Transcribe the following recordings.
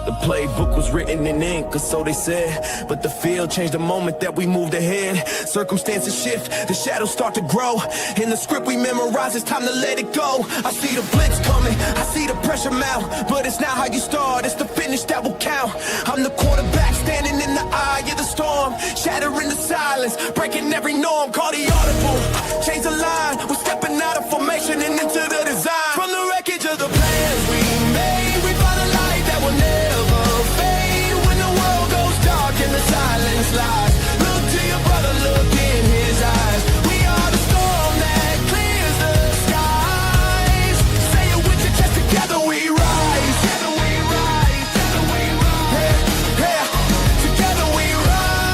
The playbook was written in ink, or so they said. But the field changed the moment that we moved ahead. Circumstances shift, the shadows start to grow. In the script we memorize, it's time to let it go. I see the blitz coming, I see the pressure mount. But it's not how you start, it's the finish that will count. I'm the quarterback standing in the eye of the storm. Shattering the silence, breaking every norm. Call the audible, change the line. We're stepping out of formation and into the design. From the wreckage of the plans we made, we find a light that will never fade. When the world goes dark and the silence lies, look to your brother, look in his eyes. We are the storm that clears the skies. Say it with your chest, together we rise. Together we rise, together we rise. Yeah, yeah. Together we rise.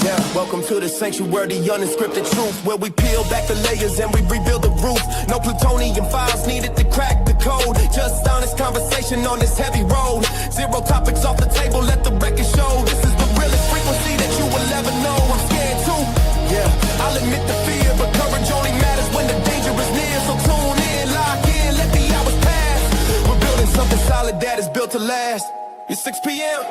Yeah. Welcome to the sanctuary, the unscripted truth, where we peel back the layers and we rebuild the roof. No plutonium files needed to crack the code. Just honest conversation on this heavy road. Zero topics off the table, let the record show. This is the realest frequency that you will ever know. I'm scared too, yeah, I'll admit the fear, but courage only matters when the danger is near. So tune in, lock in, let the hours pass. We're building something solid that is built to last. It's 6 p.m.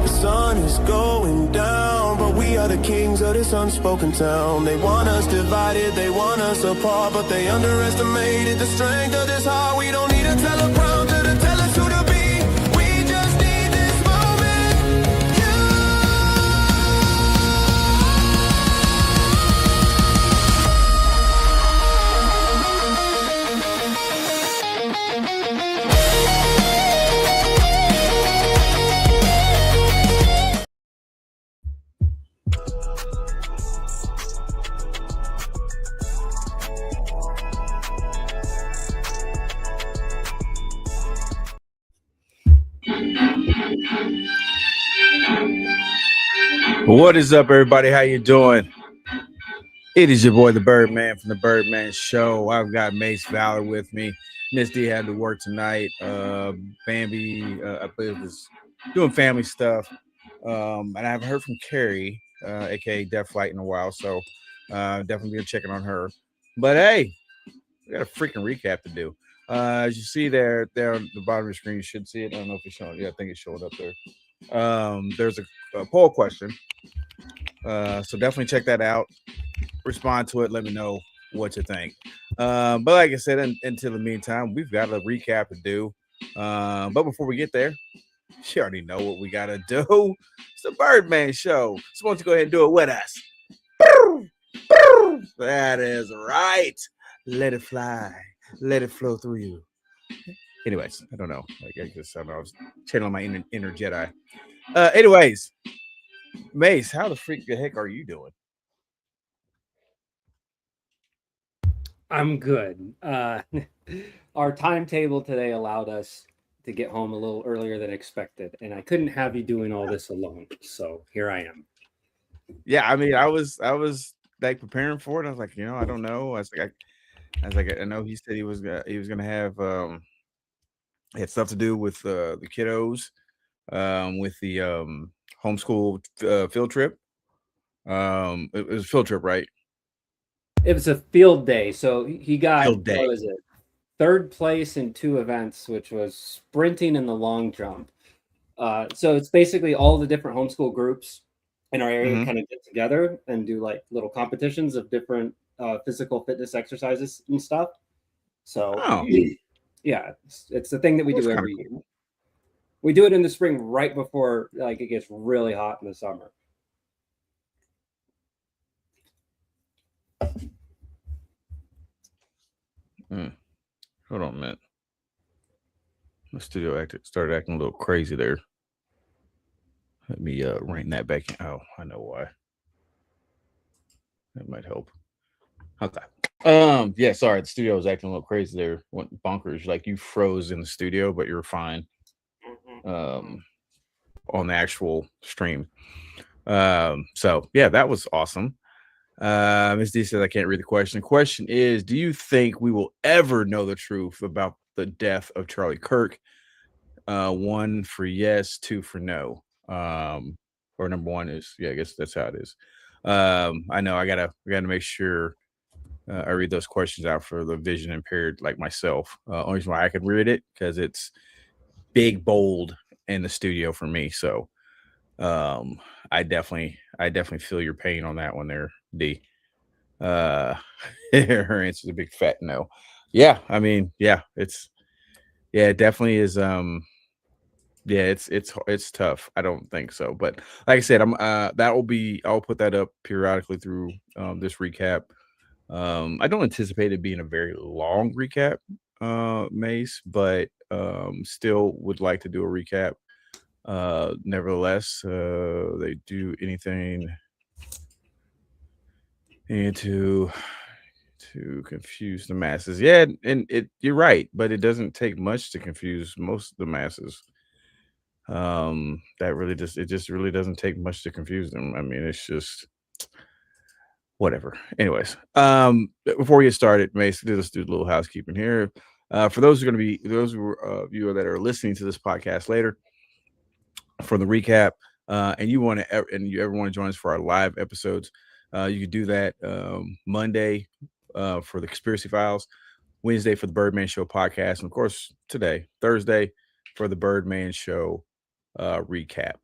The sun is going down, but we are the kings of this unspoken town. They want us divided, they want us apart, but they underestimated the strength of this heart. We don't need a teleprompter to tell us who to be. We just need this moment. What is up, everybody? How you doing? It is your boy, the Birdman from the Birdman Show. I've got Mace Valor with me. Miss D had to work tonight. Bambi, I believe, was doing family stuff. And I haven't heard from Carrie, aka Death Flight, in a while, so definitely be checking on her. But hey, we got a freaking recap to do. As you see there on the bottom of the screen, you should see it. I don't know if it's showing. Yeah, I think it showed up there. There's a poll question, so definitely check that out, respond to it, let me know what you think. But like I said, until the meantime, we've got a recap to do, but before we get there, you already know what we gotta do. It's the Birdman Show, so why don't you go ahead and do it with us? That is right. Let it fly, let it flow through you. Anyways, I don't know. I guess I was channeling my inner Jedi. Anyways, Mace, how the freak the heck are you doing? I'm good. Our timetable today allowed us to get home a little earlier than expected, and I couldn't have you doing all this alone. So here I am. Yeah, I mean, I was like preparing for it. I was like, I don't know. I was like, I know he said he was gonna have had stuff to do with the kiddos, with the homeschool field trip. It was a field trip, right? It was a field day, so he got Field day. what was it? Third place in 2 events, which was sprinting and the long jump. So it's basically all the different homeschool groups in our area kind of get together and do like little competitions of different physical fitness exercises and stuff. So yeah, it's the thing that we do every year. We do it in the spring right before like it gets really hot in the summer. Hold on a minute. The studio started acting a little crazy there. Let me rein that back in. Oh, I know why. That might help. Okay. Yeah, sorry, the studio was acting a little crazy there. Went bonkers. Like you froze in the studio, but you're fine. On the actual stream. So yeah, that was awesome. Ms. D says I can't read the question. The question is, do you think we will ever know the truth about the death of Charlie Kirk? 1 for yes, 2 for no. Or number 1 is, yeah, I guess that's how it is. I know we gotta make sure I read those questions out for the vision impaired like myself. Only reason why I can read it because it's big, bold in the studio for me. So I definitely feel your pain on that one there, D. Her answer's a big fat no. Yeah, I mean, yeah, it definitely is. Yeah, it's tough. I don't think so, but like I said, I'll put that up periodically through this recap. I don't anticipate it being a very long recap, Mace, but still would like to do a recap. Nevertheless, they do anything and to confuse the masses. Yeah, and you're right, but it doesn't take much to confuse most of the masses. That really just really doesn't take much to confuse them. I mean, it's just whatever. Anyways, before we get started, Mace, let's do a little housekeeping here. For those who are going to be you that are listening to this podcast later for the recap, and you ever want to join us for our live episodes, you can do that Monday for the Conspiracy Files, Wednesday for the Birdman Show podcast, and of course today, Thursday, for the Birdman Show recap.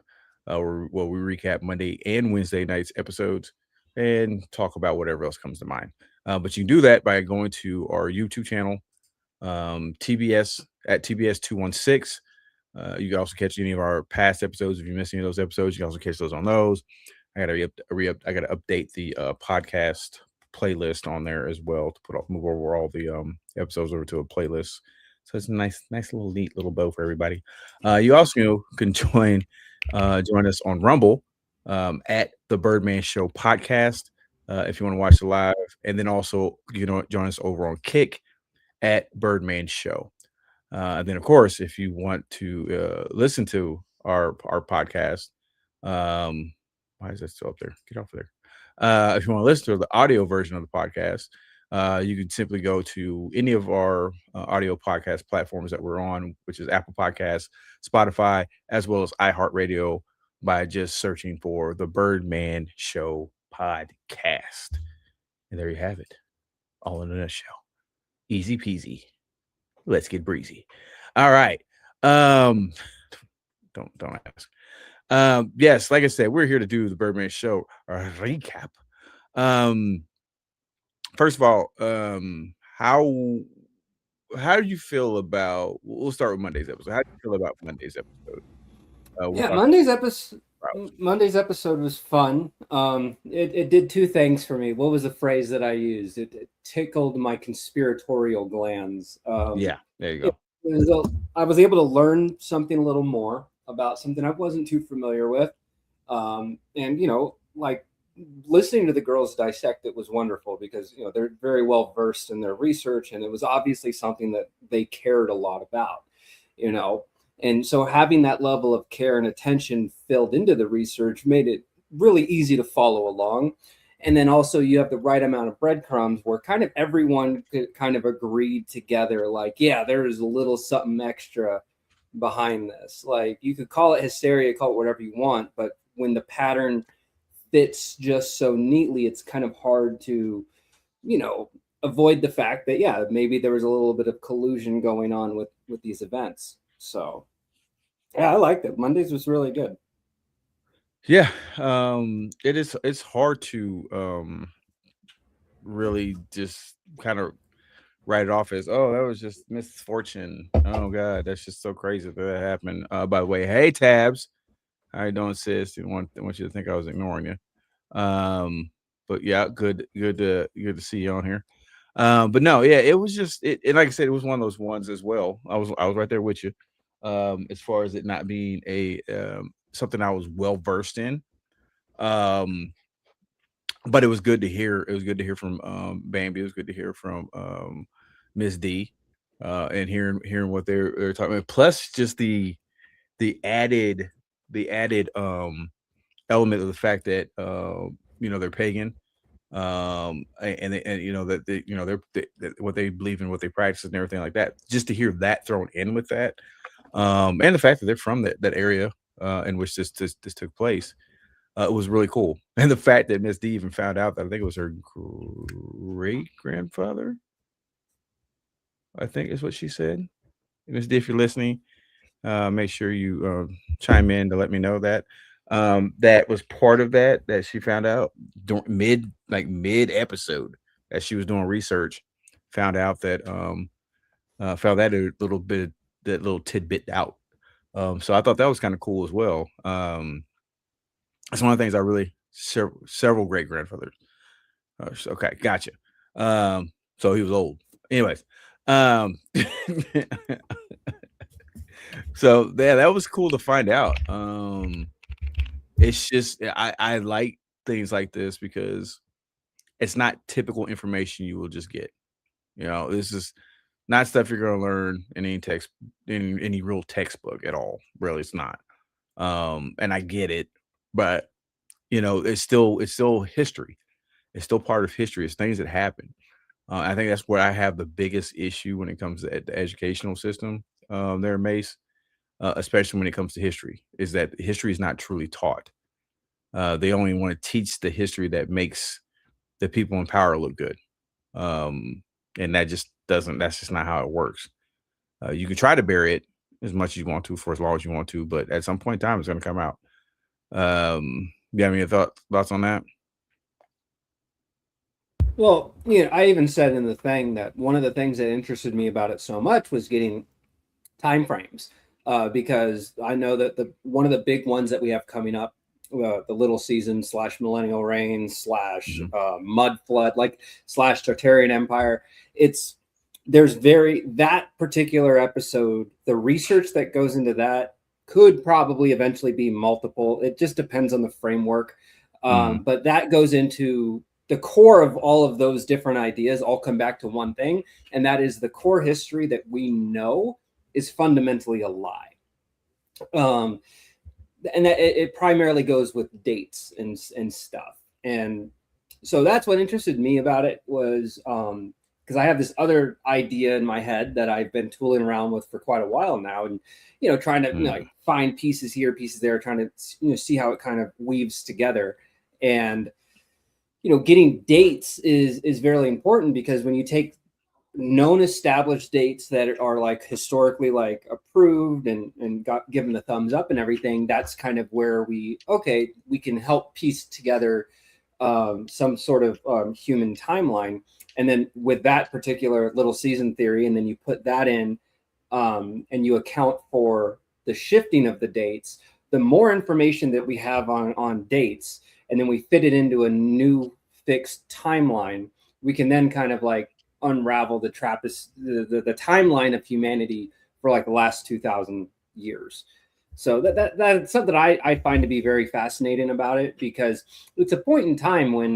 We recap Monday and Wednesday nights episodes and talk about whatever else comes to mind. But you can do that by going to our YouTube channel, TBS at TBS 216. You can also catch any of our past episodes. If you missed any of those episodes, you can also catch those on those. I gotta update the podcast playlist on there as well to move over all the episodes over to a playlist. So it's a nice little neat little bow for everybody. You also can join us on Rumble at the Birdman Show podcast if you want to watch the live, and then also join us over on Kick at Birdman Show. And then, of course, if you want to listen to our podcast, why is that still up there? Get off of there. If you want to listen to the audio version of the podcast, you can simply go to any of our audio podcast platforms that we're on, which is Apple Podcasts, Spotify, as well as iHeartRadio, by just searching for the Birdman Show podcast. And there you have it, all in a nutshell. Easy peasy. Let's get breezy. All right. Don't ask. Yes, like I said, we're here to do the Birdman Show recap. First of all, how do you feel about? We'll start with Monday's episode. How do you feel about Monday's episode? Monday's episode was fun. It did two things for me. What was the phrase that I used? It tickled my conspiratorial glands. Yeah, there you go. I was able to learn something a little more about something I wasn't too familiar with. And like listening to the girls dissect it was wonderful because they're very well versed in their research, and it was obviously something that they cared a lot about. And so having that level of care and attention filled into the research made it really easy to follow along. And then also you have the right amount of breadcrumbs where kind of everyone kind of agreed together, like, yeah, there is a little something extra behind this. Like, you could call it hysteria, call it whatever you want, but when the pattern fits just so neatly, it's kind of hard to, avoid the fact that, yeah, maybe there was a little bit of collusion going on with these events. So yeah, I liked it. Mondays was really good. Yeah, it's hard to really just kind of write it off as, oh, that was just misfortune. Oh god, that's just so crazy that happened. By the way, hey Tabs, how you doing, sis? I want you to think I was ignoring you. But yeah, good to see you on here. But no, yeah, it was just it, and like I said, it was one of those ones as well. I was right there with you. As far as it not being a something I was well versed in. But it was good to hear. It was good to hear from Bambi. It was good to hear from Miss D, and hearing what they're talking about. Plus, just the added element of the fact that they're pagan, and they're what they believe in, what they practice, and everything like that. Just to hear that thrown in with that. And the fact that they're from that area in which this took place, It was really cool. And the fact that Miss D even found out that I think it was her great grandfather, I think is what she said. Miss D, if you're listening, make sure you chime in to let me know that. That was part of that she found out during mid episode as she was doing research, found out that found that a little bit, that little tidbit out. So I thought that was kind of cool as well. It's one of the things I really several great grandfathers. Okay, gotcha. So he was old. Anyways, so yeah, that was cool to find out. It's just I like things like this because it's not typical information you will just get. You know, this is not stuff you're going to learn in any real textbook at all. Really, it's not. And I get it, but you know, it's still history. It's still part of history. It's things that happen. I think that's where I have the biggest issue when it comes to the educational system there, Mace, especially when it comes to history, is that history is not truly taught. They only want to teach the history that makes the people in power look good. And that just doesn't, that's just not how it works. You can try to bury it as much as you want to for as long as you want to, but at some point in time, it's going to come out. You have any thoughts on that? Well, I even said in the thing that one of the things that interested me about it so much was getting time frames, because I know that one of the big ones that we have coming up, the little season / millennial reign / mud flood, / Tartarian Empire. That particular episode, the research that goes into that could probably eventually be multiple. It just depends on the framework. But that goes into the core of all of those different ideas, all come back to one thing. And that is the core history that we know is fundamentally a lie. And that it primarily goes with dates and stuff. And so that's what interested me about it was, because I have this other idea in my head that I've been tooling around with for quite a while now, and trying to find pieces here, pieces there, trying to see how it kind of weaves together. And getting dates is very important, because when you take known established dates that are historically approved and got given the thumbs up and everything, that's kind of where we can help piece together some sort of human timeline. And then with that particular little season theory, and then you put that in, and you account for the shifting of the dates, the more information that we have on dates, and then we fit it into a new fixed timeline, we can then kind of unravel the timeline of humanity for the last 2,000 years. So that's something I find to be very fascinating about it, because it's a point in time when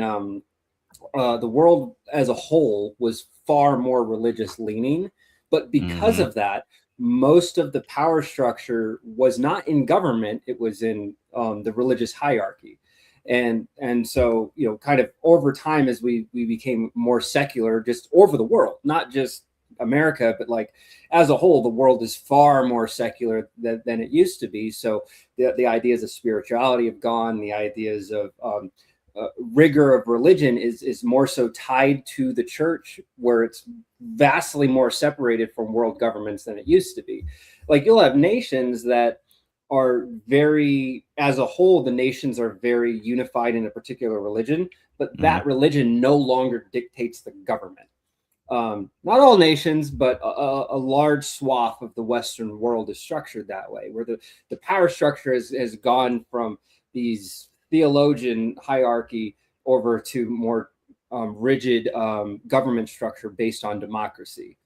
the world as a whole was far more religious leaning, but because of that, most of the power structure was not in government; it was in the religious hierarchy. And so, kind of over time, as we became more secular, just over the world, not just America, but as a whole, the world is far more secular than it used to be. So the ideas of spirituality have gone. The ideas of rigor of religion is more so tied to the church, where it's vastly more separated from world governments than it used to be. You'll have nations that are very, as a whole, the nations are very unified in a particular religion, but that religion no longer dictates the government. Not all nations, but a large swath of the Western world is structured that way, where the power structure has gone from these theologian hierarchy over to more rigid government structure based on democracy.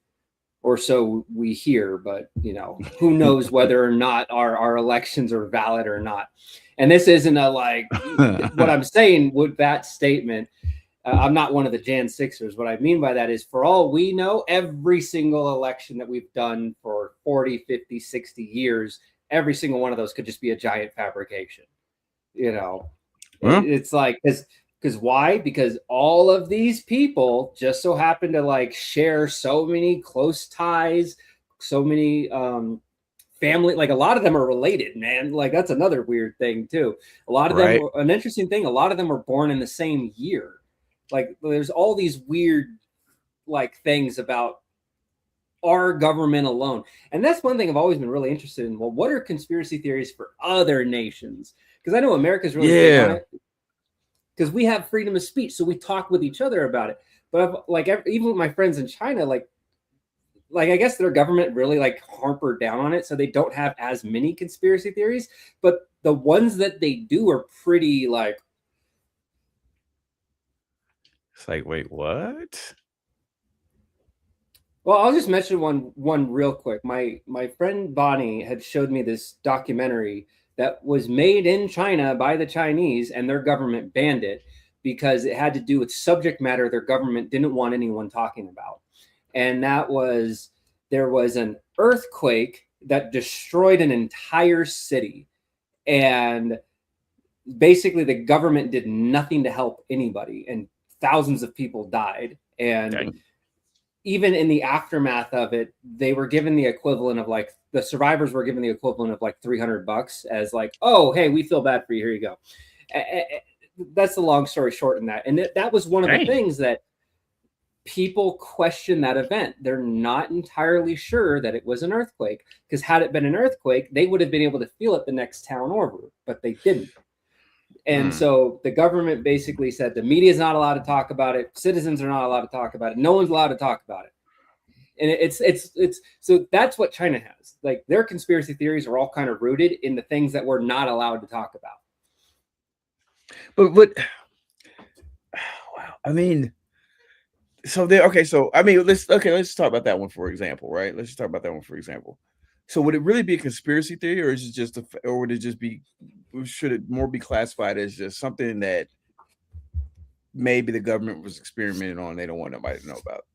Or so we hear, but who knows whether or not our elections are valid or not. And this isn't what I'm saying with that statement. I'm not one of the Jan Sixers. What I mean by that is, for all we know, every single election that we've done for 40, 50, 60 years, every single one of those could just be a giant fabrication. It's because why? Because all of these people just so happen to share so many close ties, so many family, like a lot of them are related, man. Like that's another weird thing too. A lot of them, an interesting thing, a lot of them were born in the same year. Like there's all these weird like things about our government alone. And that's one thing I've always been really interested in. Well, what are conspiracy theories for other nations? Because I know America's really big on it. Because we have freedom of speech, so we talk with each other about it. But I've, like even with my friends in China, like I guess their government really like harpered down on it, so they don't have as many conspiracy theories. But the ones that they do are pretty like. It's like, wait, what? Well, I'll just mention one real quick. My friend Bonnie had showed me this documentary that was made in China by the Chinese, and their government banned it because it had to do with subject matter their government didn't want anyone talking about. And that was, there was an earthquake that destroyed an entire city. And basically the government did nothing to help anybody, and thousands of people died. And even in the aftermath of it, they were given the equivalent of like, the survivors were given the equivalent of like $300 as like, oh, hey, we feel bad for you. Here you go. That's the long story short in that. And that was one of the things that people question that event. They're not entirely sure that it was an earthquake, because had it been an earthquake, they would have been able to feel it the next town over, but they didn't. And so the government basically said the media is not allowed to talk about it. Citizens are not allowed to talk about it. No one's allowed to talk about it. And it's so that's what China has. Like their conspiracy theories are all kind of rooted in the things that we're not allowed to talk about. But wow, I mean, so there. Okay, so I mean, let's talk about that one for example, right? Let's just talk about that one for example. So would it really be a conspiracy theory, or is it just or would it just be? Should it more be classified as just something that maybe the government was experimenting on? They don't want nobody to know about.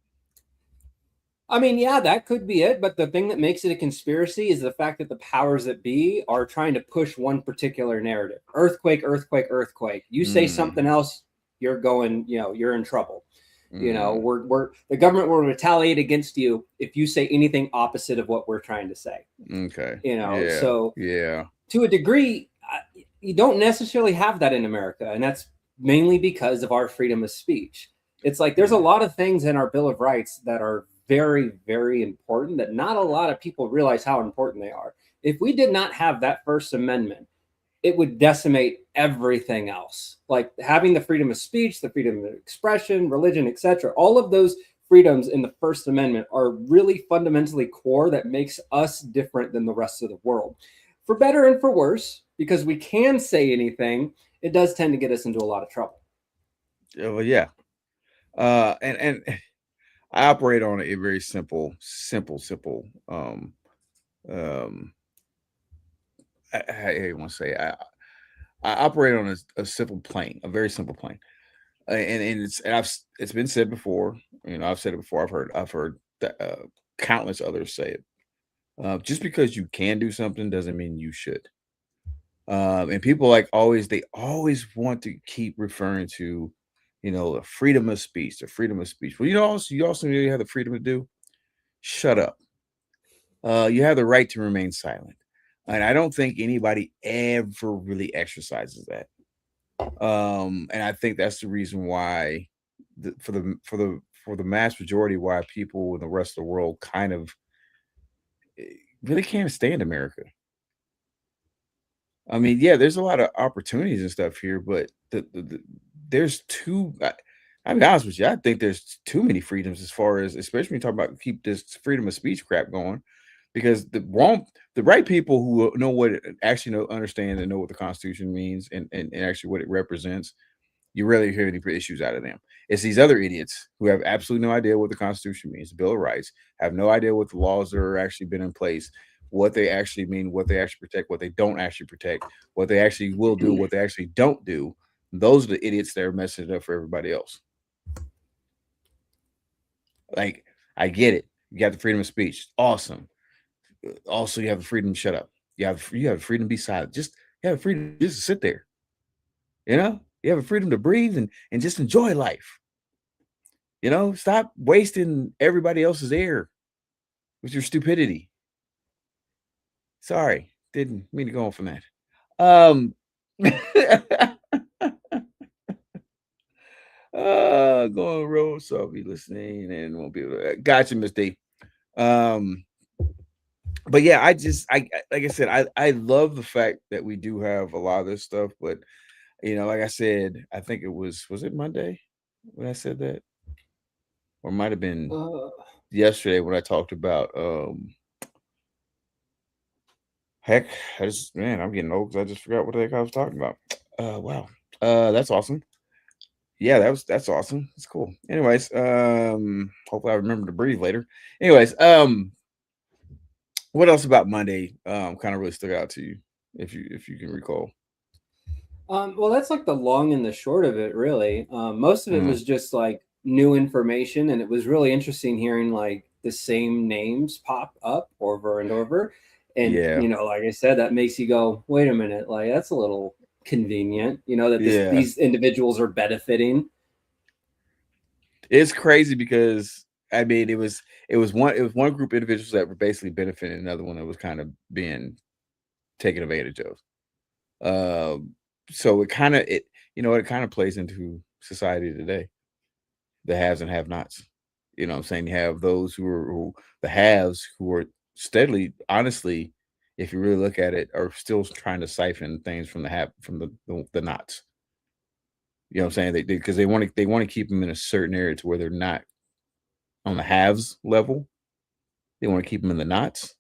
I mean, yeah, that could be it. But the thing that makes it a conspiracy is the fact that the powers that be are trying to push one particular narrative. Earthquake, earthquake, earthquake. You say something else, you're going, you're in trouble. We're the government will retaliate against you if you say anything opposite of what we're trying to say. Okay. So to a degree, you don't necessarily have that in America. And that's mainly because of our freedom of speech. It's like there's a lot of things in our Bill of Rights that are very, very important that not a lot of people realize how important they are. If we did not have that First Amendment, it would decimate everything else. Like having the freedom of speech, the freedom of expression, religion, etc. All of those freedoms in the First Amendment are really fundamentally core that makes us different than the rest of the world. For better and for worse, because we can say anything, it does tend to get us into a lot of trouble. Well, yeah. And I operate on a very simple. I want to say I operate on a simple plane, a very simple plane, and it's been said before. I've said it before. I've heard that, countless others say it. Just because you can do something doesn't mean you should. And people they always want to keep referring to, the freedom of speech, the freedom of speech. Well, you also know you have the freedom to do. Shut up. You have the right to remain silent. And I don't think anybody ever really exercises that. And I think that's the reason why, for the mass majority, why people in the rest of the world kind of really can't stand America. I mean, yeah, there's a lot of opportunities and stuff here, but there's too. I'll be honest with you. I think there's too many freedoms as far as, especially when you talk about keep this freedom of speech crap going. Because the right people who know what it actually understand and know what the Constitution means and actually what it represents, you rarely hear any issues out of them. It's these other idiots who have absolutely no idea what the Constitution means, the Bill of Rights, have no idea what the laws that are actually been in place, what they actually mean, what they actually protect, what they don't actually protect, what they actually will do, what they actually don't do. Those are the idiots that are messing it up for everybody else. Like, I get it. You got the freedom of speech. Awesome. Also, you have the freedom to shut up. You have freedom to be silent. You have freedom just to sit there. You have a freedom to breathe and just enjoy life. Stop wasting everybody else's air with your stupidity. Sorry, didn't mean to go on from that. Um, going road, so I'll be listening and won't be able to. Gotcha, Miss D. Um, but yeah, I like I said, I love the fact that we do have a lot of this stuff, but like I said, I think was it Monday when I said that, or it might have been yesterday when I talked about heck, I'm getting old because I just forgot what the heck I was talking about. Wow. That's awesome. Yeah, that's awesome. It's cool. Anyways, hopefully I remember to breathe later. Anyways, what else about Monday kind of really stood out to you, if you can recall? Well, that's like the long and the short of it, really. Most of it Mhm. was just like new information, and it was really interesting hearing like the same names pop up over and over. And Yeah. like I said, that makes you go, "Wait a minute, like that's a little convenient." That Yeah. these individuals are benefiting. It's crazy because I mean it was one group of individuals that were basically benefiting, another one that was kind of being taken advantage of. So it kind of it kind of plays into society today, the haves and have-nots. You know what I'm saying? You have those the haves who are steadily, honestly, if you really look at it, are still trying to siphon things from the nots. You know what I'm saying? Because they want to keep them in a certain area to where they're not on the haves level. They want to keep them in the knots.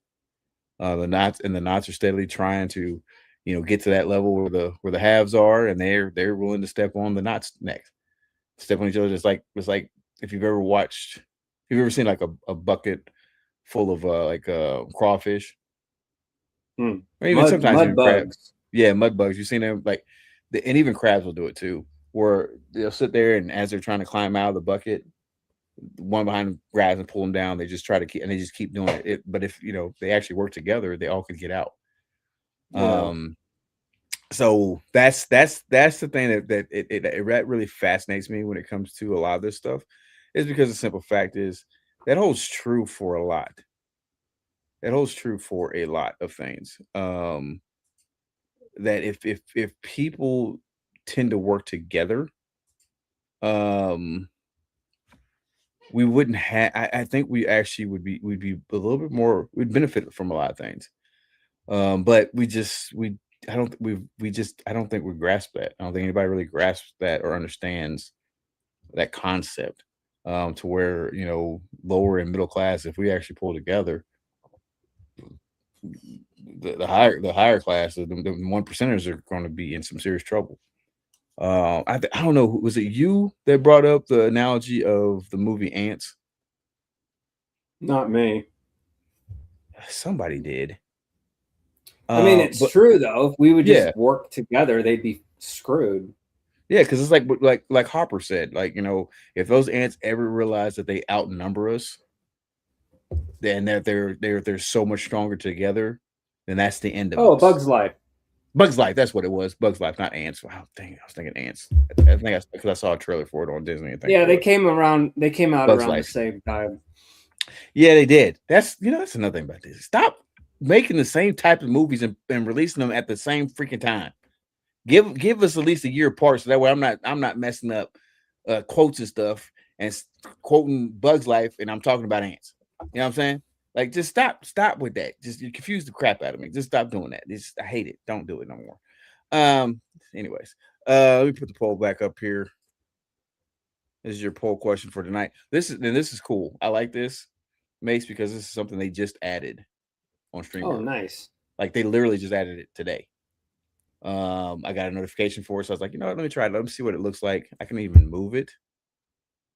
The knots are steadily trying to, get to that level where the haves are, and they're willing to step on the knots next. Step on each other. It's like if you've ever seen like a bucket full of crawfish, Hmm. or even sometimes Mud even crabs. bugs. Yeah, mud bugs. You've seen them and even crabs will do it too, where they'll sit there and as they're trying to climb out of the bucket, one behind them grabs and pull them down. They just try to keep and they just keep doing it. But if they actually work together, they all could get out. Yeah. So that's the thing that really fascinates me when it comes to a lot of this stuff, is because the simple fact is that holds true for a lot. That holds true for a lot of things. That if people tend to work together, um, we wouldn't have. I think we actually would be a little bit more. We'd benefit from a lot of things. But we I don't think we grasp that. I don't think anybody really grasps that or understands that concept. To where lower and middle class, if we actually pull together, the higher class, the one percenters are going to be in some serious trouble. I don't know. Was it you that brought up the analogy of the movie Ants? Not me. Somebody did. I mean, it's But true though. If we would yeah, just work together, they'd be screwed. yeah, because it's like Hopper said, if those ants ever realize that they outnumber us, then that they're so much stronger together, then that's the end of Oh, A us. Bug's Life. Bugs Life, that's what it was. Bugs Life, not ants. Wow, dang, I was thinking ants. I think that's because I saw a trailer for it on Disney. I think Yeah, it they was came around. They came out Bugs around the Life. same time. Yeah, they did. That's another thing about this. Stop making the same type of movies and releasing them at the same freaking time. Give us at least a year apart, so that way I'm not messing up quotes and stuff and quoting Bugs Life and I'm talking about ants. You know what I'm saying? Like, just stop with that. Just you confuse the crap out of me. Just stop doing that. I hate it. Don't do it no more. Anyways, let me put the poll back up here. This is your poll question for tonight. This is cool. I like this, Mace, because this is something they just added on Oh, StreamYard. nice. Like, they literally just added it today. I got a notification for it, so I was like, let me try it. Let me see what it looks like. I can even move it.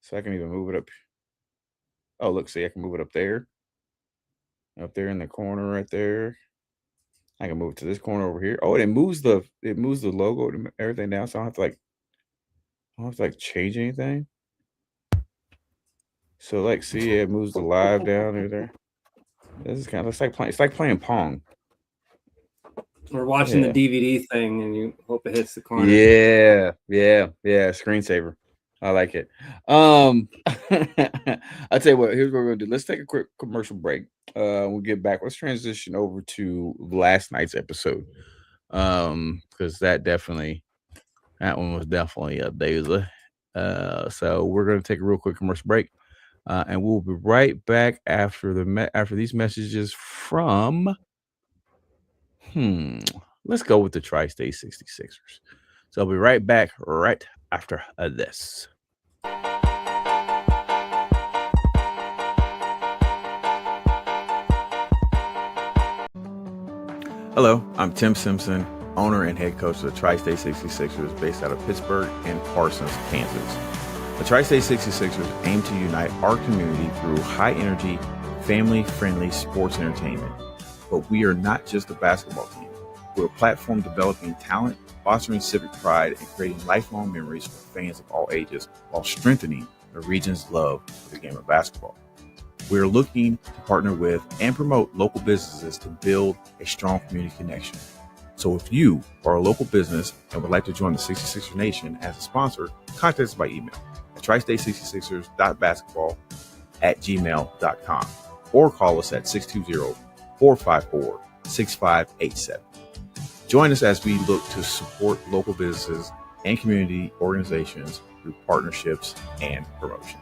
So I can even move it up. Oh, look, see, I can move it up there in the corner right there. I can move it to this corner over here. Oh, and it moves the logo and everything down, so I don't have to like change anything. So like, see, it moves the live down there. This is kind of it's like playing Pong. We're watching the DVD thing, and you hope it hits the corner. Yeah. Screensaver. I like it. I'll tell you what, here's what we're gonna do. Let's take a quick commercial break. We'll get back. Let's transition over to last night's episode. Because that one was definitely a doozy. So we're gonna take a real quick commercial break. And we'll be right back after after these messages from let's go with the Tri-State 66ers. So I'll be right back right after this. Hello, I'm Tim Simpson, owner and head coach of the Tri-State 66ers based out of Pittsburgh and Parsons, Kansas. The Tri-State 66ers aim to unite our community through high-energy, family-friendly sports entertainment. But we are not just a basketball team. We're a platform developing talent, fostering civic pride, and creating lifelong memories for fans of all ages while strengthening the region's love for the game of basketball. We're looking to partner with and promote local businesses to build a strong community connection. So if you are a local business and would like to join the 66er Nation as a sponsor, contact us by email at tristate66ers.basketball@gmail.com or call us at 620-454-6587. Join us as we look to support local businesses and community organizations through partnerships and promotion.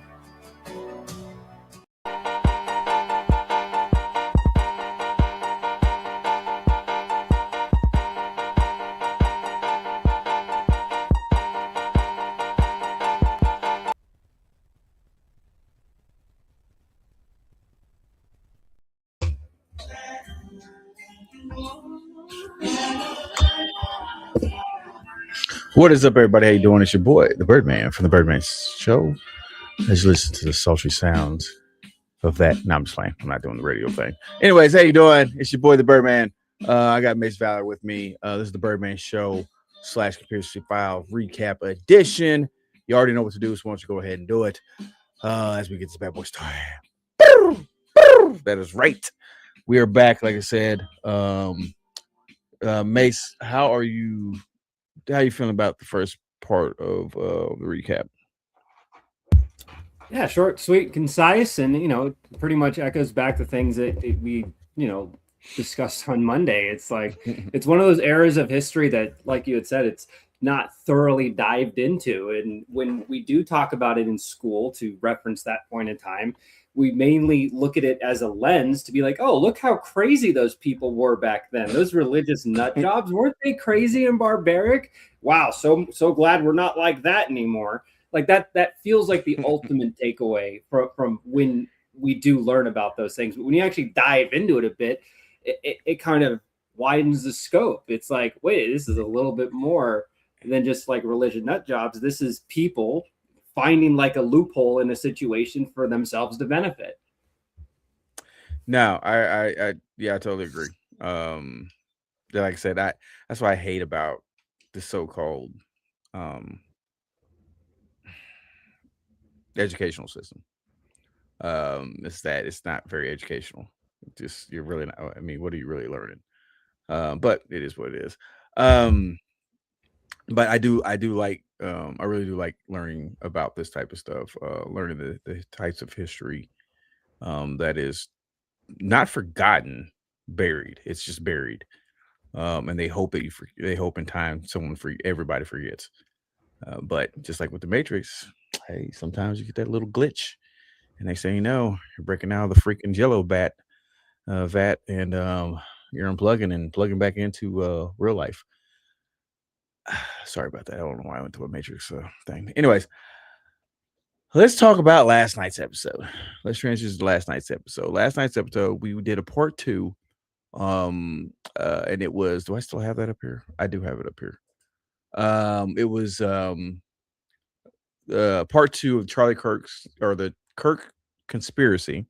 What is up, everybody? How you doing? It's your boy, the Birdman from the Birdman Show. As you listen to the sultry sounds of that. No, I'm just playing. I'm not doing the radio thing. Anyways, how you doing? It's your boy, the Birdman. I got Mace Valor with me. This is the Birdman Show / Conspiracy File recap edition. You already know what to do, so why don't you go ahead and do it as we get this bad boy started. That is right. We are back, like I said. Mace, how are you? How you feeling about the first part of the recap? Yeah, short, sweet, concise, and pretty much echoes back to things that we discussed on Monday. It's like it's one of those eras of history that, like you had said, it's not thoroughly dived into. And when we do talk about it in school, to reference that point in time, we mainly look at it as a lens to be like, oh, look how crazy those people were back then. Those religious nut jobs, weren't they crazy and barbaric? Wow, so glad we're not like that anymore. Like that feels like the ultimate takeaway from when we do learn about those things. But when you actually dive into it a bit, it kind of widens the scope. It's like, wait, this is a little bit more than just like religion nut jobs. This is people finding like a loophole in a situation for themselves to benefit. No, I totally agree. Like I said, that's what I hate about the so-called educational system. It's that it's not very educational. Just you're really not. I mean, what are you really learning? But it is what it is. But I really do like learning about this type of stuff. Learning the types of history that is not forgotten, buried. It's just buried. And they hope that they hope in time everybody forgets. But just like with the Matrix, hey, sometimes you get that little glitch, and next thing you know, you're breaking out of the freaking Jello vat, and you're unplugging and plugging back into real life. Sorry about that. I don't know why I went to a Matrix thing. Anyways, let's talk about last night's episode. Let's transition to last night's episode. Last night's episode, we did a part 2. And it was, do I still have that up here? I do have it up here. It was part 2 of Charlie Kirk's, or the Kirk Conspiracy,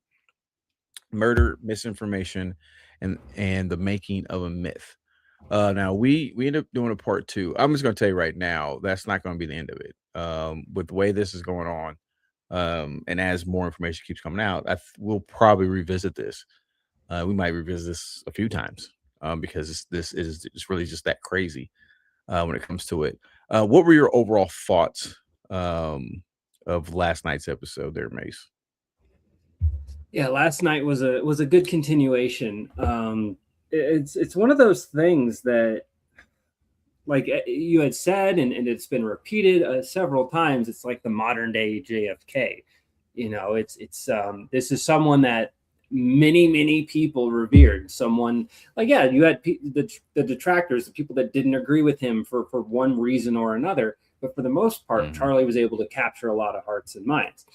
Murder, Misinformation, and the Making of a Myth. Now we ended up doing a part 2. I'm just going to tell you right now, that's not going to be the end of it. With the way this is going on, and as more information keeps coming out, we'll probably revisit this. We might revisit this a few times because it's really just that crazy when it comes to it. What were your overall thoughts of last night's episode there, Mace? Yeah, last night was a good continuation. It's one of those things that, like you had said, and it's been repeated several times. It's like the modern day JFK. You know, it's this is someone that many people revered. Someone like, yeah, you had the detractors, the people that didn't agree with him for one reason or another. But for the most part, Charlie was able to capture a lot of hearts and minds.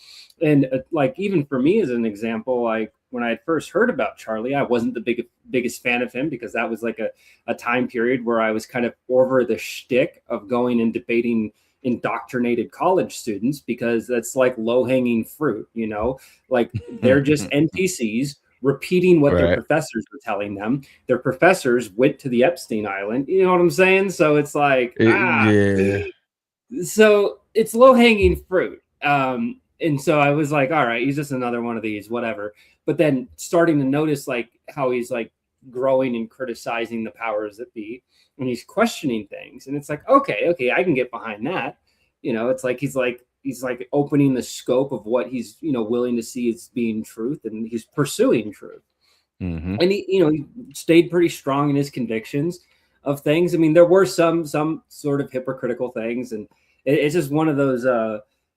And like, even for me as an example, like when I had first heard about Charlie, I wasn't the biggest fan of him, because that was like a time period where I was kind of over the shtick of going and debating indoctrinated college students, because that's like low-hanging fruit, you know, like they're just NPCs repeating what their professors were telling them. Their professors went to the Epstein Island, you know what I'm saying? So it's like, yeah. So it's low-hanging fruit. And so I was like, all right, he's just another one of these, whatever. But then starting to notice like how he's like growing and criticizing the powers that be, and he's questioning things, and it's like, okay, I can get behind that. You know, it's like he's like opening the scope of what he's, you know, willing to see as being truth, and he's pursuing truth. And he stayed pretty strong in his convictions of things. I mean, there were some sort of hypocritical things, and it's just one of those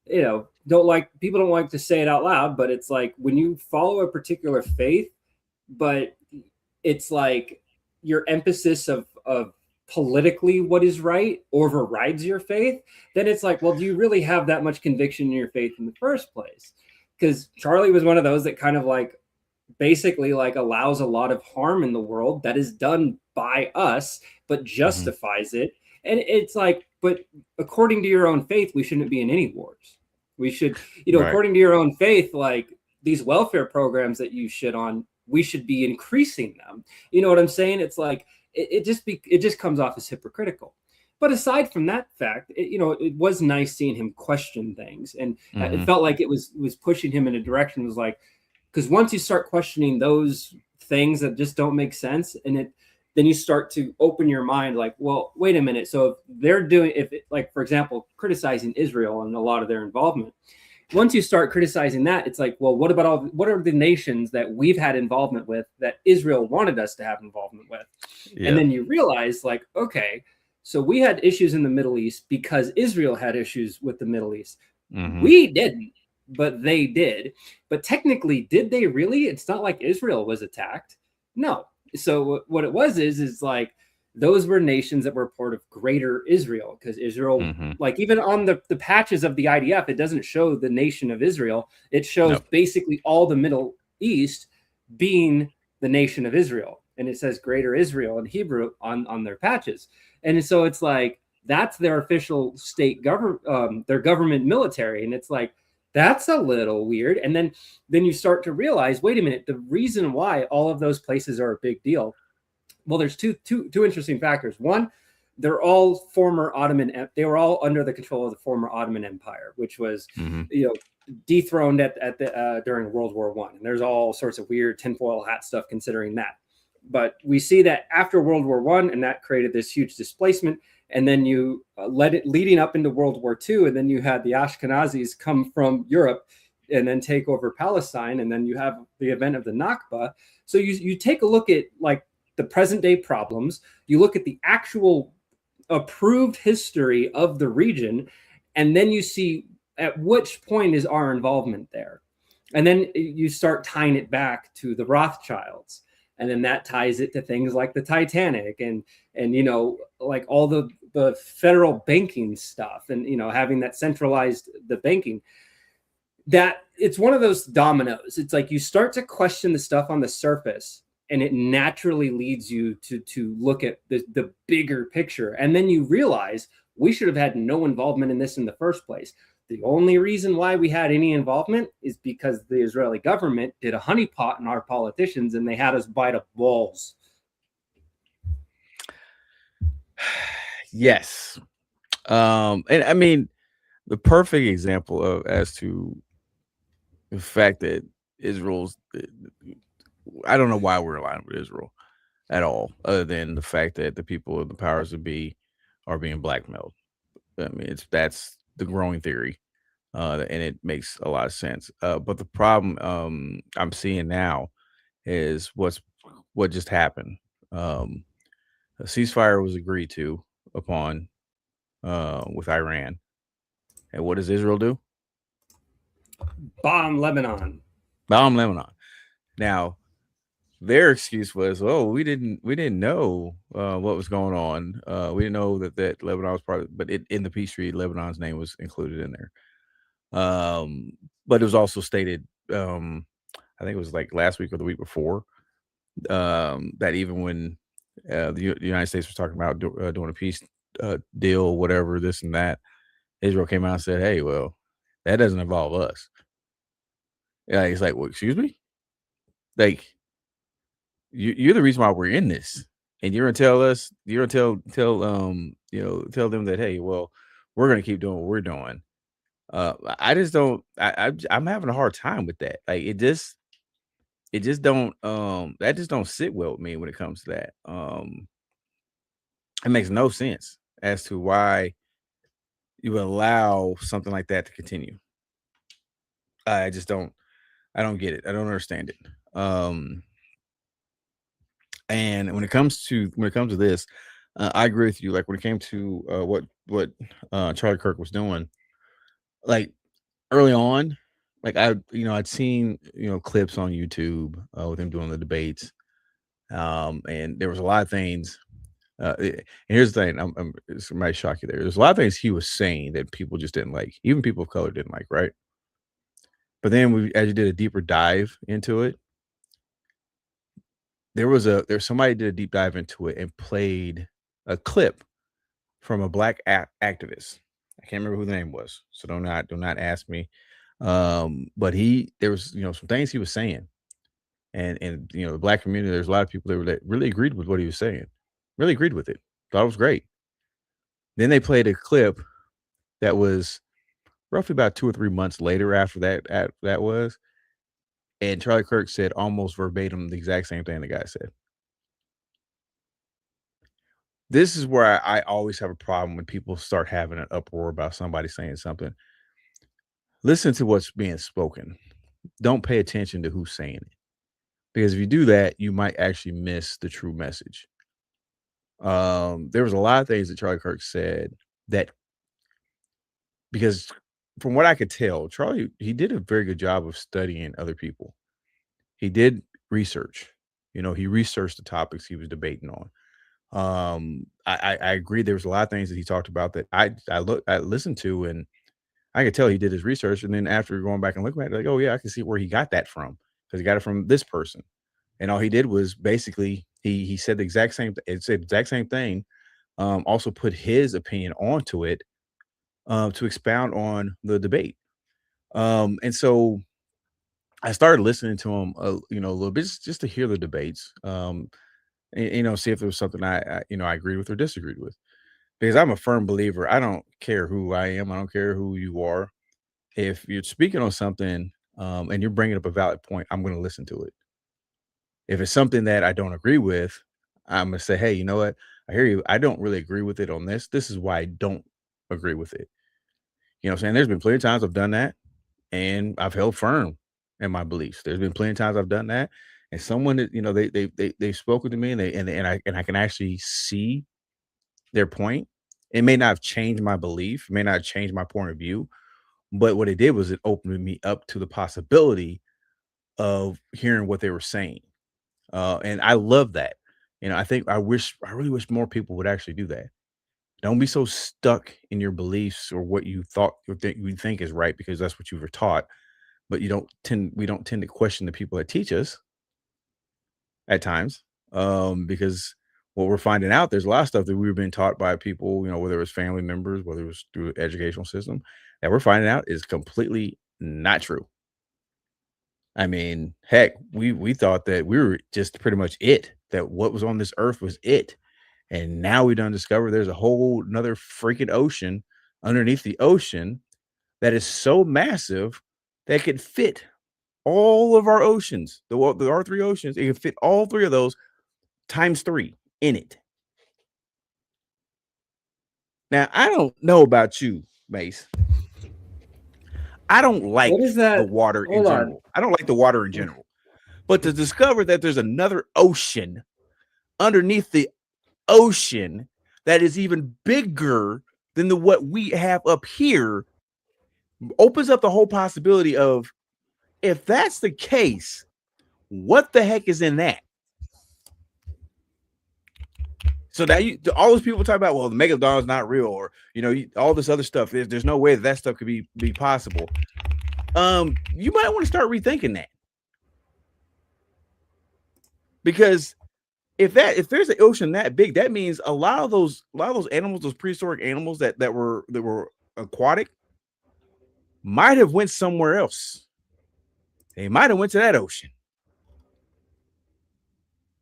people don't like to say it out loud, but it's like when you follow a particular faith, but it's like your emphasis of politically what is right overrides your faith, then it's like, well, do you really have that much conviction in your faith in the first place? Because Charlie was one of those that kind of like basically like allows a lot of harm in the world that is done by us, but justifies it. And it's like, but according to your own faith, we shouldn't be in any wars. We should, according to your own faith, like these welfare programs that you shit on, we should be increasing them. You know what I'm saying? It's like, it just comes off as hypocritical. But aside from that fact, it was nice seeing him question things. And it felt like it was pushing him in a direction. It was like, because once you start questioning those things that just don't make sense, and then you start to open your mind like, well, wait a minute. So if they're doing, like, for example, criticizing Israel and a lot of their involvement, once you start criticizing that, it's like, well, what are the nations that we've had involvement with that Israel wanted us to have involvement with? Yeah. And then you realize like, okay, so we had issues in the Middle East because Israel had issues with the Middle East. We didn't, but they did. But technically, did they really? It's not like Israel was attacked. No. So what it was is like those were nations that were part of greater Israel, because Israel, like even on the patches of the IDF, it doesn't show the nation of Israel. It shows basically all the Middle East being the nation of Israel. And it says greater Israel in Hebrew on their patches. And so it's like, that's their official state government, their government military. And it's like, that's a little weird. And then you start to realize, wait a minute, the reason why all of those places are a big deal. Well, there's two interesting factors. One, they're all former Ottoman. They were all under the control of the former Ottoman Empire, which was, dethroned at the during World War I. And there's all sorts of weird tinfoil hat stuff considering that. But we see that after World War I, and that created this huge displacement. And then you leading up into World War II, and then you had the Ashkenazis come from Europe and then take over Palestine, and then you have the event of the Nakba. So you take a look at like the present day problems, you look at the actual approved history of the region, and then you see at which point is our involvement there. And then you start tying it back to the Rothschilds. And then that ties it to things like the Titanic and like all the federal banking stuff, and having that centralized the banking. That it's one of those dominoes. It's like you start to question the stuff on the surface, and it naturally leads you to look at the bigger picture. And then you realize we should have had no involvement in this in the first place. The only reason why we had any involvement is because the Israeli government did a honeypot in our politicians, and they had us by the balls. Yes. And I mean, the perfect example of as to the fact that Israel's, I don't know why we're aligned with Israel at all, other than the fact that the people of the powers that be are being blackmailed. I mean, that's the growing theory. and it makes a lot of sense. But the problem I'm seeing now is what just happened. Um, a ceasefire was agreed to upon with Iran, and what does Israel do? Bomb Lebanon. Bomb Lebanon. Now, their excuse was, "Oh, we didn't know what was going on. We didn't know that Lebanon was part of." But in the peace treaty, Lebanon's name was included in there. But it was also stated, I think it was like last week or the week before, that even when the United States was talking about doing a peace deal, whatever, this and that, Israel came out and said, "Hey, well, that doesn't involve us." Yeah, it's like, well, excuse me, like you're the reason why we're in this, and you're gonna tell them that, hey, well, we're gonna keep doing what we're doing. I just don't. I'm having a hard time with that. Like it just don't. That just don't sit well with me when it comes to that. It makes no sense as to why you allow something like that to continue. I just don't. I don't get it. I don't understand it. And when it comes to this, I agree with you. Like when it came to what Charlie Kirk was doing, like early on, like I'd seen clips on YouTube with him doing the debates, and there was a lot of things. And here's the thing, this might shock you. There's a lot of things he was saying that people just didn't like, even people of color didn't like, right? But then as you did a deeper dive into it, there's somebody did a deep dive into it and played a clip from a black activist. I can't remember who the name was, so do not ask me. But there was some things he was saying, and the black community. There's a lot of people that really agreed with what he was saying, really agreed with it, thought it was great. Then they played a clip that was roughly about 2 or 3 months later after that was, and Charlie Kirk said almost verbatim the exact same thing the guy said. This is where I always have a problem when people start having an uproar about somebody saying something. Listen to what's being spoken. Don't pay attention to who's saying it. Because if you do that, you might actually miss the true message. There was a lot of things that Charlie Kirk said that, because from what I could tell, Charlie, he did a very good job of studying other people. He did research. He researched the topics he was debating on. I agree. There was a lot of things that he talked about that I listened to, and I could tell he did his research. And then after going back and looking at it, like, oh yeah, I can see where he got that from, because he got it from this person. And all he did was basically he said the exact same. It said the exact same thing. Also put his opinion onto it to expound on the debate. And so I started listening to him, a little bit, just to hear the debates. And see if there was something I agreed with or disagreed with. Because I'm a firm believer. I don't care who I am. I don't care who you are. If you're speaking on something and you're bringing up a valid point, I'm going to listen to it. If it's something that I don't agree with, I'm going to say, hey, you know what? I hear you. I don't really agree with it on this. This is why I don't agree with it. You know what I'm saying? There's been plenty of times I've done that, and I've held firm in my beliefs. There's been plenty of times I've done that, and someone that they've spoken to me, and I can actually see their point. It may not have changed my belief, it may not have changed my point of view, but what it did was it opened me up to the possibility of hearing what they were saying. And I love that. I really wish more people would actually do that. Don't be so stuck in your beliefs or what you thought you think is right, because that's what you were taught. But we don't tend to question the people that teach us at times, because what we're finding out, there's a lot of stuff that we've been taught by people, whether it was family members, whether it was through the educational system, that we're finding out is completely not true. I mean, heck, we thought that we were just pretty much it, that what was on this earth was it. And now we done discover there's a whole another freaking ocean underneath the ocean that is so massive that could fit all of our oceans, our three oceans. It could fit all three of those times three in it. Now, I don't know about you, Mace. I don't like What is that? the water in Hold on. general. I don't like the water in general. But to discover that there's another ocean underneath the ocean that is even bigger than what we have up here opens up the whole possibility of, if that's the case, what the heck is in that? So that all those people talk about, well, the megalodon is not real, or all this other stuff. There's no way that stuff could be possible. You might want to start rethinking that, because if there's an ocean that big, that means a lot of those animals, those prehistoric animals that were aquatic, might have went somewhere else. They might have went to that ocean.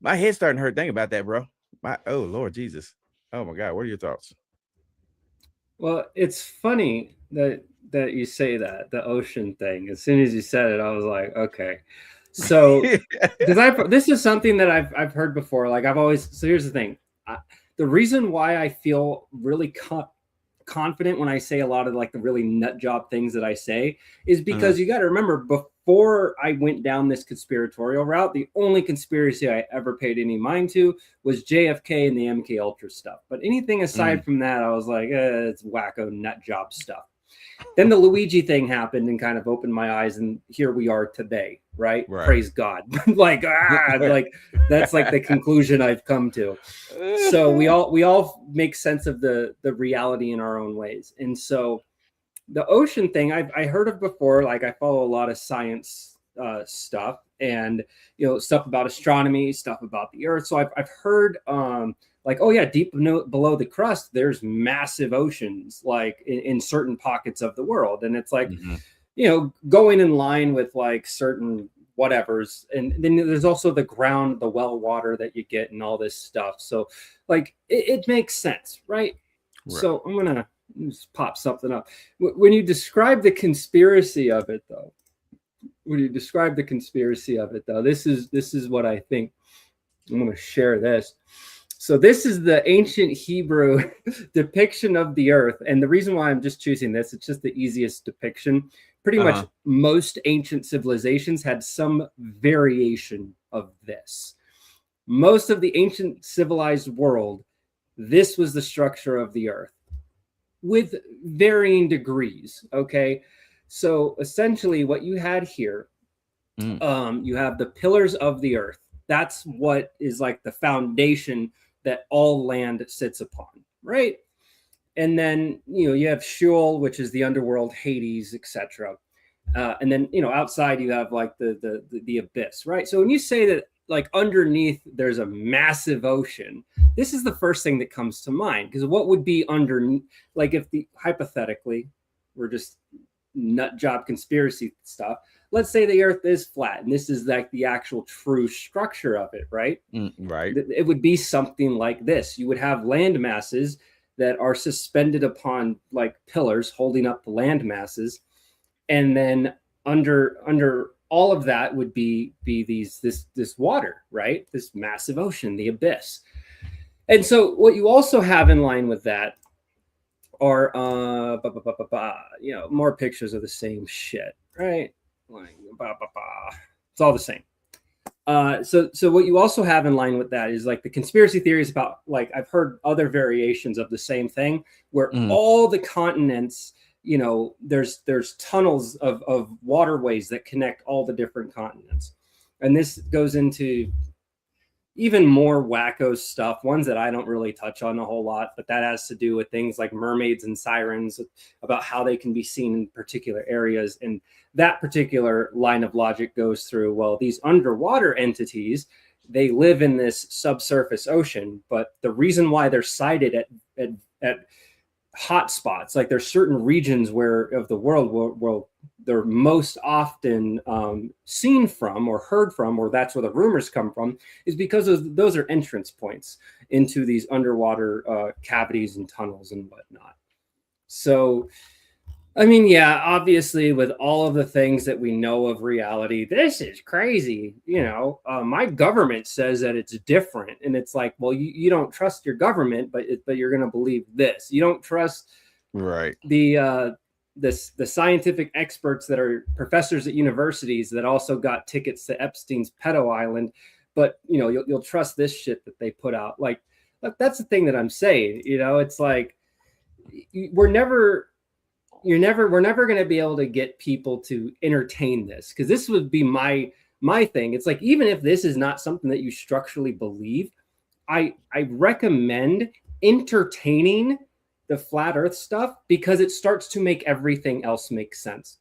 My head's starting to hurt thinking about that, bro. Oh Lord Jesus. Oh my God. What are your thoughts? Well, it's funny that you say that, the ocean thing. As soon as you said it, I was like, okay. So because this is something that I've heard before. Like so here's the thing. The reason why I feel really confident when I say a lot of like the really nut job things that I say is because you got to remember, before I went down this conspiratorial route, the only conspiracy I ever paid any mind to was JFK and the MK Ultra stuff. But anything aside from that, I was like, it's wacko nut job stuff. Then the Luigi thing happened and kind of opened my eyes, and here we are today, right? Praise God. like that's like the conclusion I've come to. So we all make sense of the reality in our own ways. And so the ocean thing I heard of before. Like, I follow a lot of science stuff, and stuff about astronomy, stuff about the Earth. So I've heard like, oh yeah, deep below the crust, there's massive oceans, like in certain pockets of the world. And it's like, going in line with like certain whatevers. And then there's also the ground, the well water that you get and all this stuff. So like, it makes sense, right? So I'm going to just pop something up. When you describe the conspiracy of it, though, this is what I think. I'm going to share this. So this is the ancient Hebrew depiction of the earth. And the reason why I'm just choosing this, it's just the easiest depiction. Pretty much most ancient civilizations had some variation of this. Most of the ancient civilized world, this was the structure of the earth with varying degrees. Okay. So essentially what you had here, you have the pillars of the earth. That's what is like the foundation that all land sits upon, right? And then you have Sheol, which is the underworld, Hades, etc. And then outside you have like the abyss, right? So when you say that like underneath there's a massive ocean, this is the first thing that comes to mind, because what would be underneath? Like, if hypothetically we're just nut job conspiracy stuff, let's say the earth is flat and this is like the actual true structure of it, right? Right. It would be something like this. You would have land masses that are suspended upon like pillars holding up the land masses. And then under all of that would be this water, right? This massive ocean, the abyss. And so what you also have in line with that are more pictures of the same shit, right? It's all the same. So what you also have in line with that is like the conspiracy theories about, like, I've heard other variations of the same thing where all the continents, there's tunnels of waterways that connect all the different continents. And this goes into even more wacko stuff, ones that I don't really touch on a whole lot, but that has to do with things like mermaids and sirens, about how they can be seen in particular areas. And that particular line of logic goes through, well, these underwater entities, they live in this subsurface ocean, but the reason why they're sighted at hot spots, like there's certain regions of the world where they're most often seen from or heard from, or that's where the rumors come from, is because those are entrance points into these underwater cavities and tunnels and whatnot. So, I mean, yeah, obviously with all of the things that we know of reality, this is crazy. My government says that it's different. And it's like, well, you don't trust your government, but you're going to believe this. You don't trust right. the the scientific experts that are professors at universities that also got tickets to Epstein's pedo island. But, you know, you'll trust this shit that they put out. Like, that's the thing that I'm saying. You know, it's like we're never going to be able to get people to entertain this, because this would be my thing. It's like, even if this is not something that you structurally believe, I recommend entertaining the flat earth stuff, because it starts to make everything else make sense.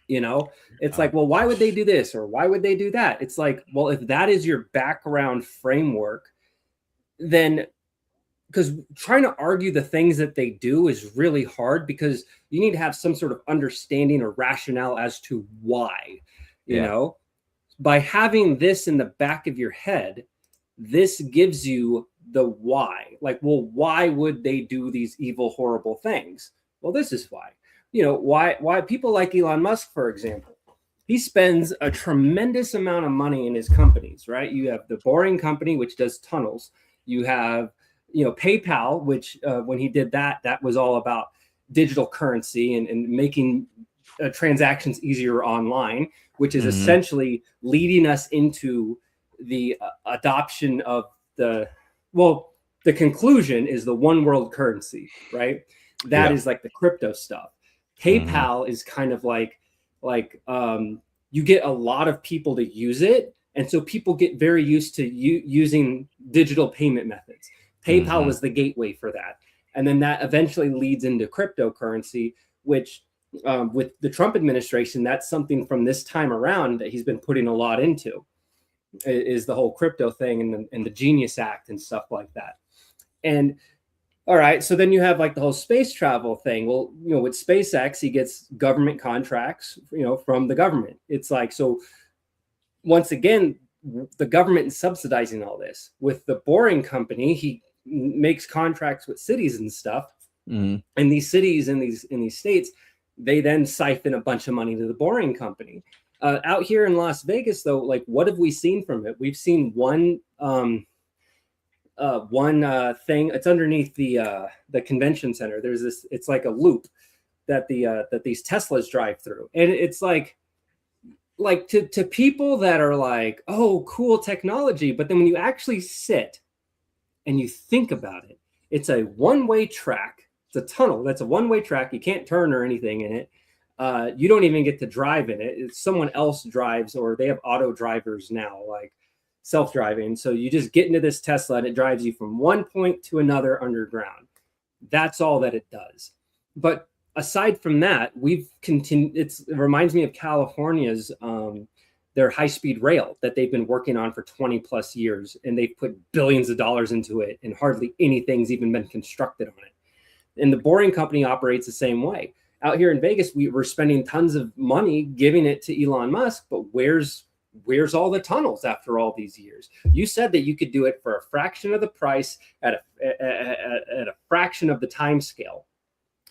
You know, it's like, well, why would they do this, or why would they do that? It's like, well, if that is your background framework, then, because trying to argue the things that they do is really hard, because you need to have some sort of understanding or rationale as to why. You know, by having this in the back of your head, this gives you the why. Like, well, why would they do these evil, horrible things? Well, this is why. You know, why people like Elon Musk, for example, he spends a tremendous amount of money in his companies, right? You have the Boring Company, which does tunnels. You have, you know, PayPal, which when he did that was all about digital currency and making transactions easier online, which is essentially leading us into the adoption of the conclusion is the one world currency, right? That is like the crypto stuff. PayPal is kind of like you get a lot of people to use it, and so people get very used to using digital payment methods. PayPal was the gateway for that, and then that eventually leads into cryptocurrency, which with the Trump administration, that's something from this time around that he's been putting a lot into, is the whole crypto thing and the Genius Act and stuff like that. And all right, so then you have like the whole space travel thing. Well, you know, with SpaceX, he gets government contracts, you know, from the government. It's like, so once again, the government is subsidizing all this. With the Boring Company, he makes contracts with cities and stuff. And these cities in these states, they then siphon a bunch of money to the Boring Company. Out here in Las Vegas, though, like, what have we seen from it? We've seen one thing. It's underneath the convention center. There's this, it's like a loop that these Teslas drive through, and it's like to people that are like, oh, cool technology, but then when you actually sit and you think about it, it's a one-way track. It's a tunnel that's a one-way track. You can't turn or anything in it. You don't even get to drive in it. It's someone else drives, or they have auto drivers now, like self-driving. So you just get into this Tesla and it drives you from one point to another underground. That's all that it does. But aside from that, we've continued. It reminds me of California's their high-speed rail that they've been working on for 20 plus years, and they've put billions of dollars into it, and hardly anything's even been constructed on it. And the Boring Company operates the same way. Out here in Vegas, we're spending tons of money giving it to Elon Musk, but where's all the tunnels after all these years? You said that you could do it for a fraction of the price at a fraction of the time scale,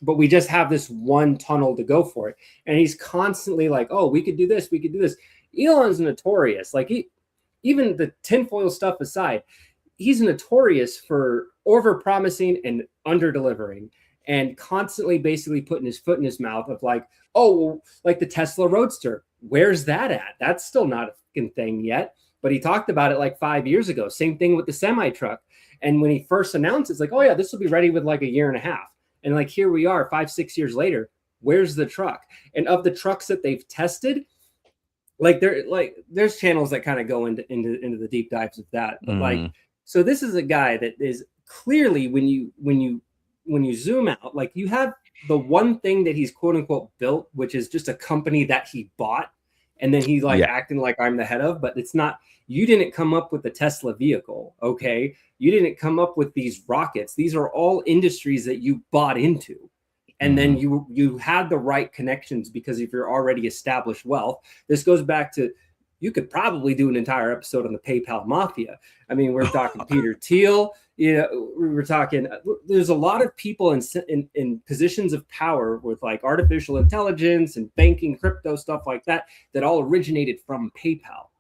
but we just have this one tunnel to go for it. And he's constantly like, oh, we could do this, we could do this. Elon's notorious. Like, even the tinfoil stuff aside, he's notorious for over-promising and under-delivering, and constantly basically putting his foot in his mouth of like, oh, well, like the Tesla Roadster, where's that at? That's still not a fucking thing yet. But he talked about it like 5 years ago. Same thing with the semi-truck. And when he first announced it, it's like, oh yeah, this will be ready with like a year and a half. And like, here we are 5-6 years later, where's the truck? And of the trucks that they've tested, there's channels that kind of go into the deep dives of that. But like, so this is a guy that is clearly, when you zoom out, like, you have the one thing that he's quote unquote built, which is just a company that he bought, and then he's like acting like I'm the head of, but it's not. You didn't come up with the Tesla vehicle, okay? You didn't come up with these rockets. These are all industries that you bought into. And then you had the right connections because of your already established wealth. This goes back to, you could probably do an entire episode on the PayPal mafia. I mean, we're talking Peter Thiel. You know, we were talking. There's a lot of people in positions of power with like artificial intelligence and banking, crypto stuff like that all originated from PayPal,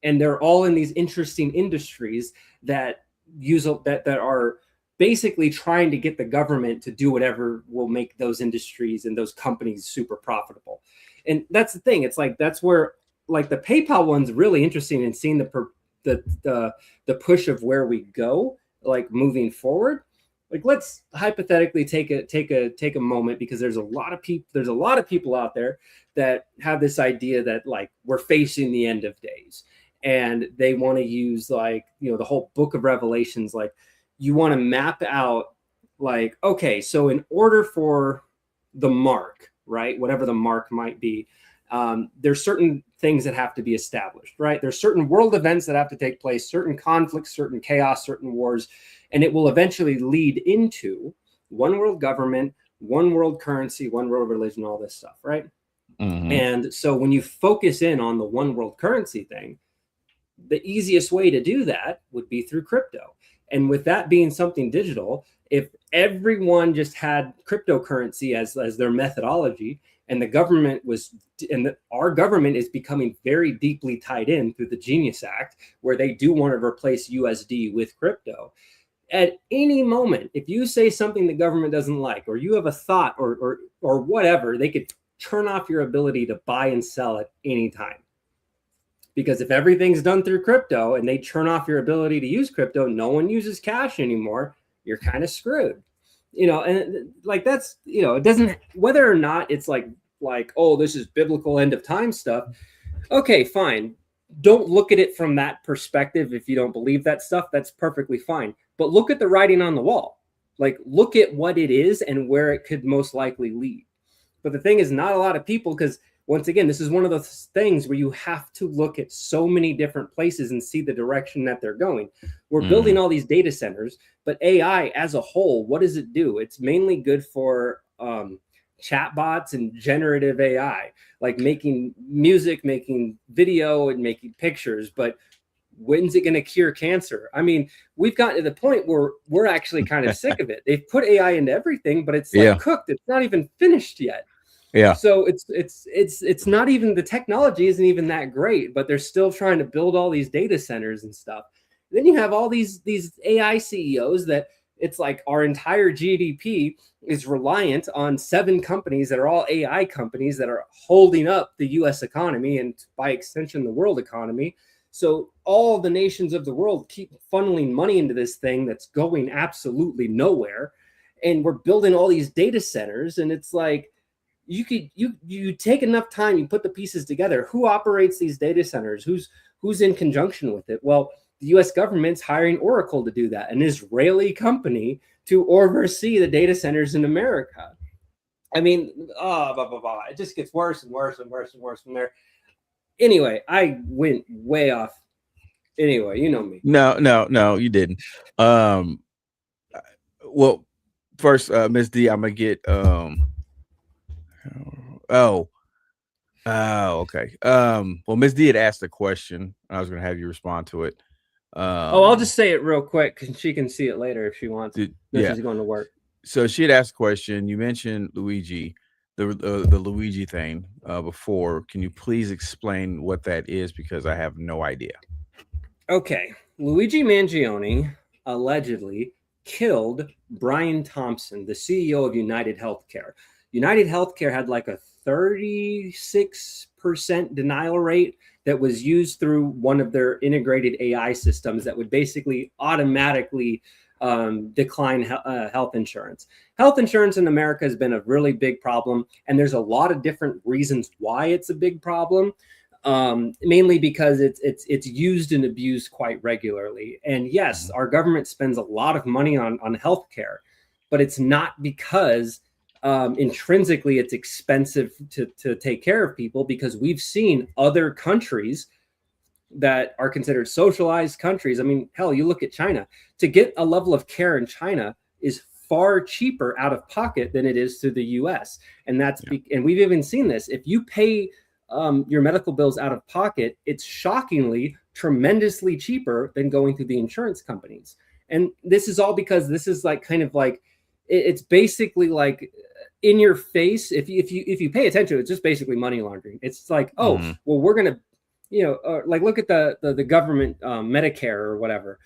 and they're all in these interesting industries that use that are basically trying to get the government to do whatever will make those industries and those companies super profitable. And that's the thing. It's like, that's where like the PayPal one's really interesting in seeing the push of where we go, like moving forward. Like, let's hypothetically take a moment, because there's a lot of people out there that have this idea that like we're facing the end of days, and they want to use like, you know, the whole book of Revelations. Like, you want to map out like, okay, so in order for the mark, right, whatever the mark might be, there's certain things that have to be established, right? There's certain world events that have to take place, certain conflicts, certain chaos, certain wars, and it will eventually lead into one world government, one world currency, one world religion, all this stuff, right? Mm-hmm. And so when you focus in on the one world currency thing, the easiest way to do that would be through crypto. And with that being something digital, if everyone just had cryptocurrency as their methodology, and the government was, and our government is becoming very deeply tied in through the Genius Act, where they do want to replace USD with crypto. At any moment, if you say something the government doesn't like, or you have a thought or whatever, they could turn off your ability to buy and sell at any time. Because if everything's done through crypto and they turn off your ability to use crypto, no one uses cash anymore, you're kind of screwed. You know, and like that's, you know, it doesn't, whether or not it's like, oh, this is biblical end of time stuff. Okay, fine. Don't look at it from that perspective. If you don't believe that stuff, that's perfectly fine. But look at the writing on the wall. Like, look at what it is and where it could most likely lead. But the thing is, not a lot of people, because once again, this is one of those things where you have to look at so many different places and see the direction that they're going. We're building all these data centers, but AI as a whole, what does it do? It's mainly good for chatbots and generative AI, like making music, making video, and making pictures. But when's it going to cure cancer? I mean, we've gotten to the point where we're actually kind of sick of it. They've put AI into everything, but it's like cooked. It's not even finished yet. Yeah. So it's not even, the technology isn't even that great, but they're still trying to build all these data centers and stuff. Then you have all these AI CEOs that it's like our entire GDP is reliant on 7 companies that are all AI companies that are holding up the US economy and by extension the world economy. So all the nations of the world keep funneling money into this thing that's going absolutely nowhere. And we're building all these data centers, and it's like, you take enough time, you put the pieces together. Who operates these data centers? Who's in conjunction with it? Well, the US government's hiring Oracle to do that, an Israeli company to oversee the data centers in America. I mean, it just gets worse and worse and worse and worse from there. Anyway, I went way off. Anyway, you know me. No, you didn't. Well, first, Miss D, I'm gonna get okay. Well, Miss D had asked a question. I was gonna have you respond to it. I'll just say it real quick because she can see it later if she wants. She's going to work. So she had asked a question. You mentioned Luigi, the Luigi thing before. Can you please explain what that is? Because I have no idea. Okay. Luigi Mangione allegedly killed Brian Thompson, the CEO of United Healthcare. United Healthcare had like a 36% denial rate that was used through one of their integrated AI systems that would basically automatically decline health insurance. Health insurance in America has been a really big problem, and there's a lot of different reasons why it's a big problem. Mainly because it's used and abused quite regularly. And yes, our government spends a lot of money on healthcare, but it's not because intrinsically it's expensive to take care of people, because we've seen other countries that are considered socialized countries. I mean, hell, you look at China. To get a level of care in China is far cheaper out of pocket than it is to the US. And and we've even seen this. If you pay your medical bills out of pocket, it's shockingly tremendously cheaper than going through the insurance companies. And this is all because this is like kind of like, it's basically like in your face. If you pay attention, it's just basically money laundering. It's like, well, we're going to, like look at the government Medicare or whatever.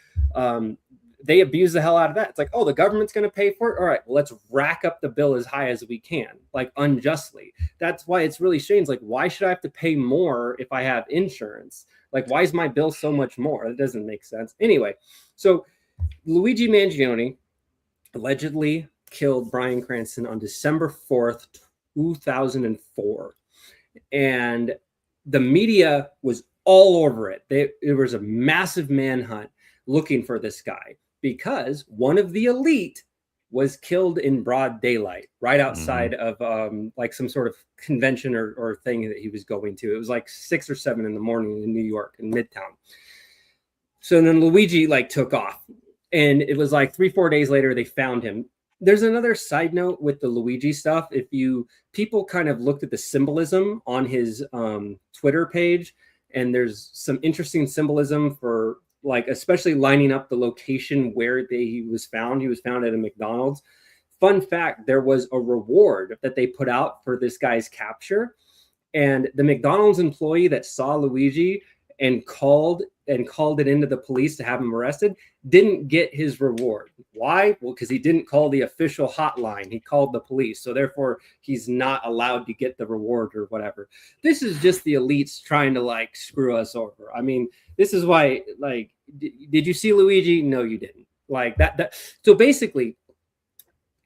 they abuse the hell out of that. It's like, oh, the government's going to pay for it. All right, well, let's rack up the bill as high as we can, like unjustly. That's why it's really strange. Like, why should I have to pay more if I have insurance? Like, why is my bill so much more? It doesn't make sense. Anyway, so Luigi Mangione allegedly killed Bryan Cranston on December 4th, 2004. And the media was all over it. It was a massive manhunt looking for this guy because one of the elite was killed in broad daylight right outside of like some sort of convention or thing that he was going to. It was like 6 or 7 in the morning in New York in Midtown. So then Luigi like took off, and it was like 3-4 days later they found him. There's another side note with the Luigi stuff. If people kind of looked at the symbolism on his Twitter page, and there's some interesting symbolism for like, especially lining up the location where he was found. He was found at a McDonald's. Fun fact, there was a reward that they put out for this guy's capture. And the McDonald's employee that saw Luigi and called it into the police to have him arrested didn't get his reward. Why? Well, because he didn't call the official hotline. He called the police. So therefore, he's not allowed to get the reward or whatever. This is just the elites trying to like screw us over. I mean, this is why, like, did you see Luigi? No, you didn't. Like that. So basically,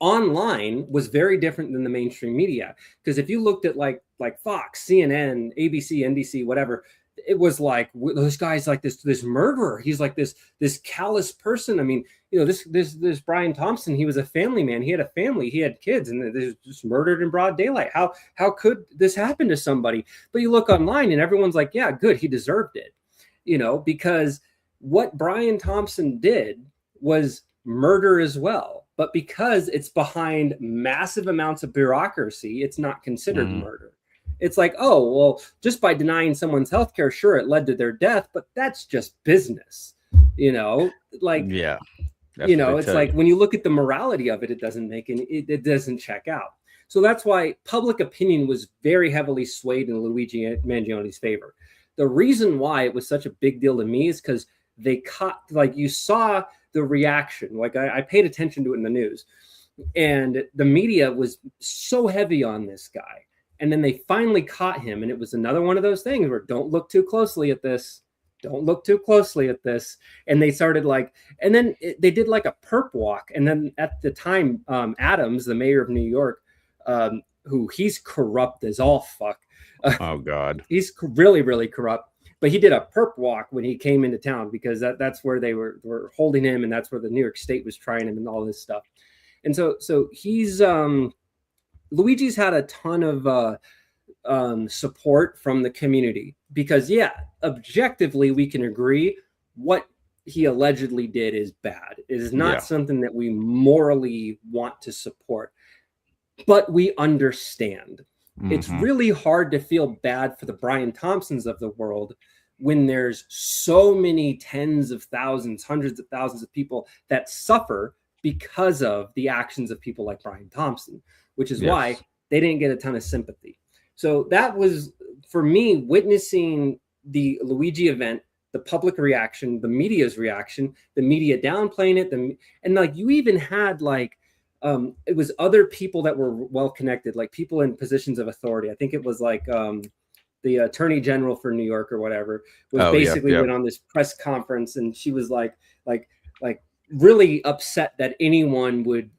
online was very different than the mainstream media. Because if you looked at like Fox, CNN, ABC, NBC, whatever, it was like, this guy's like this murderer. He's like this callous person. I mean, you know, this Brian Thompson, he was a family man. He had a family, he had kids, and they just murdered in broad daylight. How could this happen to somebody? But you look online and everyone's like, yeah, good, he deserved it. You know, because what Brian Thompson did was murder as well. But because it's behind massive amounts of bureaucracy, it's not considered murder. It's like, oh, well, just by denying someone's healthcare, sure, it led to their death, but that's just business, you know, like, yeah, you know, it's like when you look at the morality of it, it doesn't make it doesn't check out. So that's why public opinion was very heavily swayed in Luigi Mangione's favor. The reason why it was such a big deal to me is because they caught, like, you saw the reaction. Like I paid attention to it in the news, and the media was so heavy on this guy. And then they finally caught him. And it was another one of those things where don't look too closely at this. Don't look too closely at this. And they started like, and then they did like a perp walk. And then at the time, Adams, the mayor of New York, who he's corrupt as all fuck. Oh, God. He's really, really corrupt. But he did a perp walk when he came into town because that's where they were holding him. And that's where the New York State was trying him and all this stuff. And so he's... Luigi's had a ton of support from the community because, yeah, objectively, we can agree what he allegedly did is bad. It is not something that we morally want to support, but we understand. It's really hard to feel bad for the Brian Thompsons of the world when there's so many tens of thousands, hundreds of thousands of people that suffer because of the actions of people like Brian Thompson, which is why they didn't get a ton of sympathy. So that was, for me, witnessing the Luigi event, the public reaction, the media's reaction, the media downplaying it, and like you even had like, it was other people that were well connected, like people in positions of authority. I think it was like the Attorney General for New York or whatever was went on this press conference, and she was like really upset that anyone would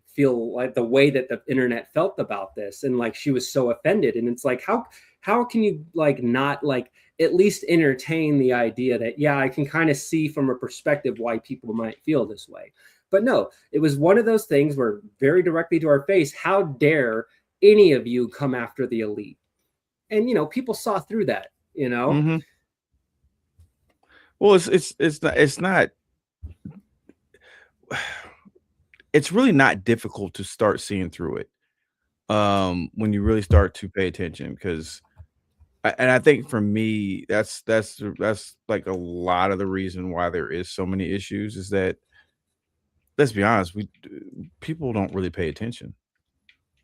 feel like the way that the internet felt about this, and like she was so offended. And it's like, how can you like not like at least entertain the idea that, yeah, I can kind of see from a perspective why people might feel this way. But no, it was one of those things where very directly to our face, how dare any of you come after the elite? And you know, people saw through that, you know. Well, it's really not difficult to start seeing through it when you really start to pay attention, because I think for me that's like a lot of the reason why there is so many issues is that, let's be honest, people don't really pay attention,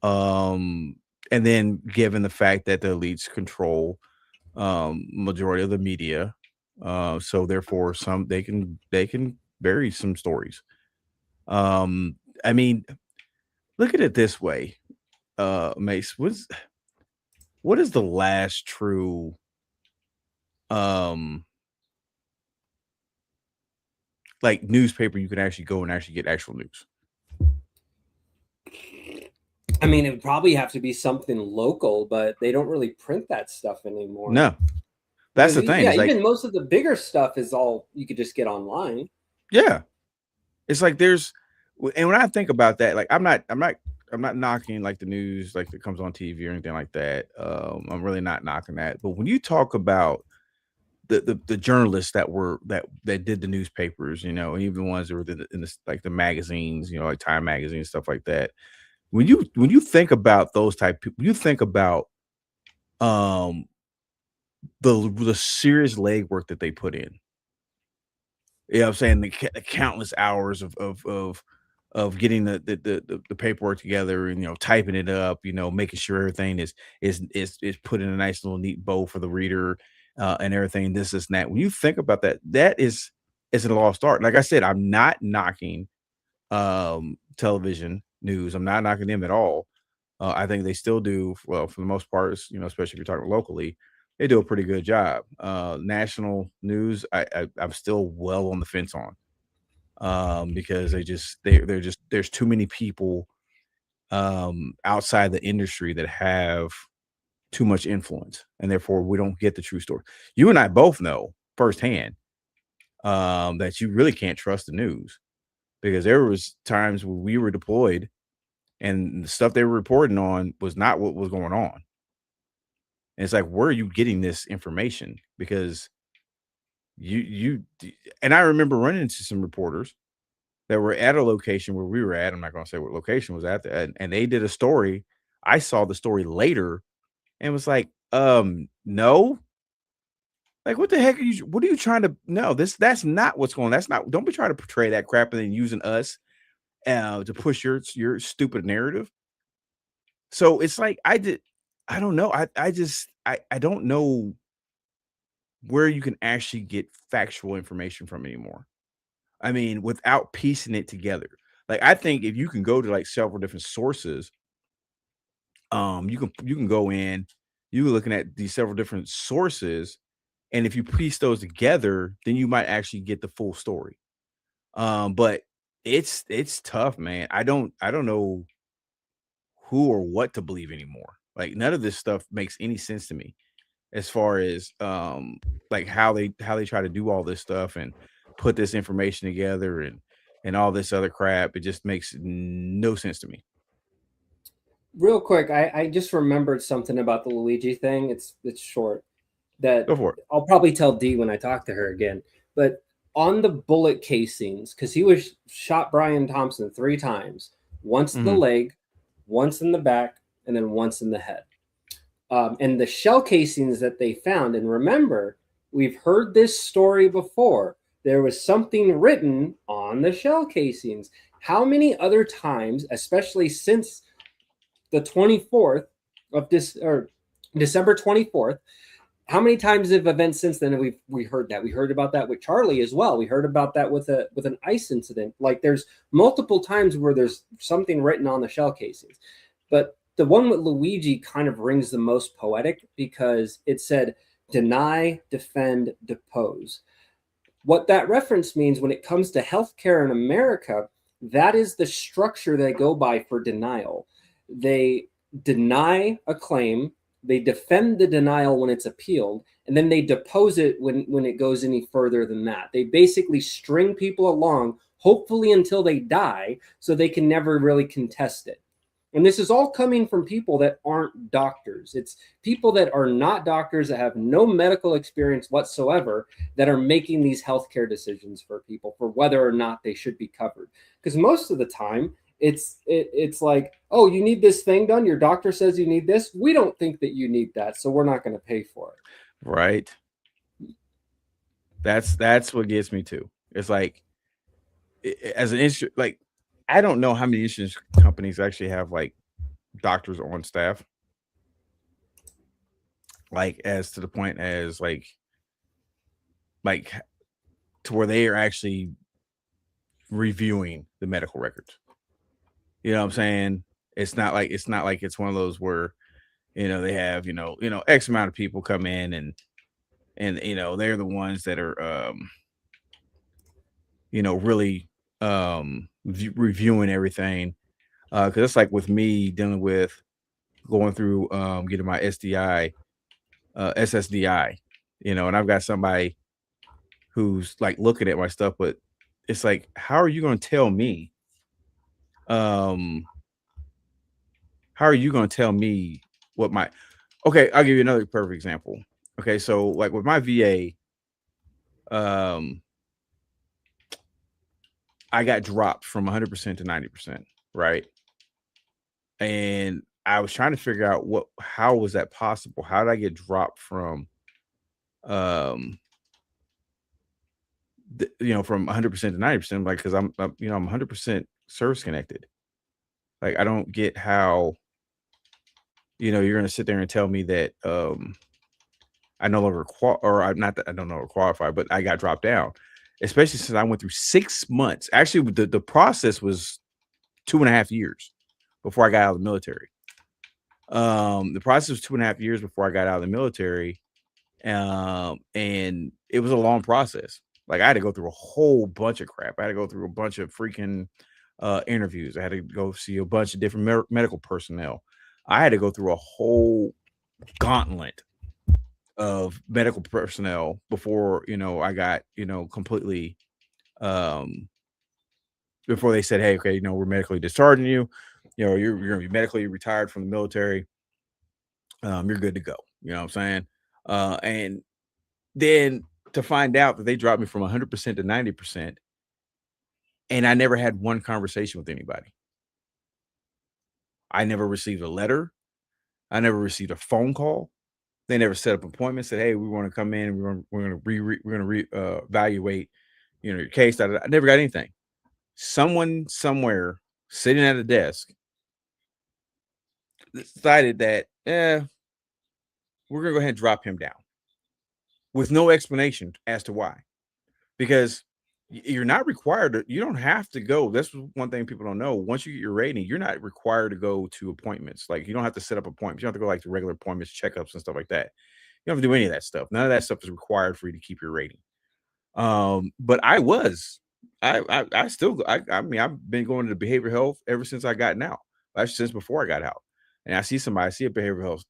and then given the fact that the elites control majority of the media, so therefore they can bury some stories. I mean, look at it this way, Mace. What is the last true like newspaper you can actually go and actually get actual news? I mean, it would probably have to be something local, but they don't really print that stuff anymore. No, that's the thing. Yeah, it's even like, most of the bigger stuff is all you could just get online. Yeah, it's like there's, and when I think about that, like I'm not knocking like the news like that comes on TV or anything like that. I'm really not knocking that. But when you talk about the journalists that did the newspapers, you know, and even the ones that were in the like the magazines, you know, like Time magazine stuff like that. When you think about those type people, you think about um the serious legwork that they put in. You know what I'm saying? The countless hours of getting the paperwork together and, you know, typing it up, you know, making sure everything is put in a nice little neat bow for the reader, and everything, this and that. When you think about that, that is a lost art. Like I said, I'm not knocking television news. I'm not knocking them at all. I think they still do well for the most part, you know, especially if you're talking locally, they do a pretty good job. National news, I'm still well on the fence on, because they're just there's too many people outside the industry that have too much influence, and therefore we don't get the true story. You and I both know firsthand that you really can't trust the news, because there was times when we were deployed and the stuff they were reporting on was not what was going on. And it's like, where are you getting this information? Because you and I remember running into some reporters that were at a location where we were at. I'm not going to say what location was at, and they did a story. I saw the story later and was like, no, like, what the heck what are you trying to, no, that's not what's going on. That's not, don't be trying to portray that crap and then using us to push your stupid narrative. So it's like, I don't know. I don't know where you can actually get factual information from anymore. I mean, without piecing it together. Like, I think if you can go to like several different sources, you can go in, you're looking at these several different sources, and if you piece those together, then you might actually get the full story. But it's tough, man. I don't know who or what to believe anymore. Like, none of this stuff makes any sense to me as far as like how they try to do all this stuff and put this information together and all this other crap. It just makes no sense to me. Real quick, I just remembered something about the Luigi thing. It's short. That Go for it. I'll probably tell Dee when I talk to her again. But on the bullet casings, because he was shot Brian Thompson 3 times, once in the Mhm. leg, once in the back, and then once in the head. And the shell casings that they found, and remember, we've heard this story before. There was something written on the shell casings. How many other times, especially since the 24th of this, or December 24th, how many times have events since then have we heard that? We heard about that with Charlie as well. We heard about that with an ice incident. Like, there's multiple times where there's something written on the shell casings. But the one with Luigi kind of rings the most poetic because it said deny, defend, depose. What that reference means when it comes to healthcare in America, that is the structure they go by for denial. They deny a claim, they defend the denial when it's appealed, and then they depose it when it goes any further than that. They basically string people along, hopefully until they die, so they can never really contest it. And this is all coming from people that aren't doctors. It's people that are not doctors, that have no medical experience whatsoever, that are making these healthcare decisions for people for whether or not they should be covered. Because most of the time, it's like, oh, you need this thing done. Your doctor says you need this. We don't think that you need that, so we're not going to pay for it. Right. That's what gets me too. It's like, as an insurance, like, I don't know how many insurance companies actually have like doctors on staff, like, as to the point as like to where they are actually reviewing the medical records. You know what I'm saying? It's not like it's one of those where, they have, X amount of people come in and they're the ones that are really reviewing everything. Because it's like with me dealing with going through getting my SSDI, and I've got somebody who's like looking at my stuff, but it's like, how are you going to tell me? How are you going to tell me what my? Okay, I'll give you another perfect example. Okay, so like with my VA, I got dropped from 100% to 90%, right? And I was trying to figure out how was that possible? How did I get dropped from, from 100% to 90%? Like, because I'm 100% service connected. Like, I don't get how, you're going to sit there and tell me that, I no longer or I'm not that I don't know qualify, but I got dropped down, especially since I went through 6 months. Actually, the process was 2.5 years before I got out of the military. The process was 2.5 years before I got out of the military. And it was a long process. Like, I had to go through a whole bunch of crap. I had to go through a bunch of freaking interviews. I had to go see a bunch of different medical personnel. I had to go through a whole gauntlet of medical personnel before I got completely before they said, hey, okay, we're medically discharging you, you're gonna be medically retired from the military, you're good to go. You know what I'm saying? And then to find out that they dropped me from 100% to 90%, and I never had one conversation with anybody. I never received a letter. I never received a phone call. They never set up appointments. Said, "Hey, we want to come in. We're going to evaluate, your case." I never got anything. Someone somewhere sitting at a desk decided that, we're going to go ahead and drop him down with no explanation as to why. Because you're not required to. You don't have to go. That's one thing people don't know. Once you get your rating, you're not required to go to appointments. Like, you don't have to set up appointments. You don't have to go like to regular appointments, checkups, and stuff like that. You don't have to do any of that stuff. None of that stuff is required for you to keep your rating. But I mean, I've been going to behavioral health ever since I got out. Actually, since before I got out. And I see a behavioral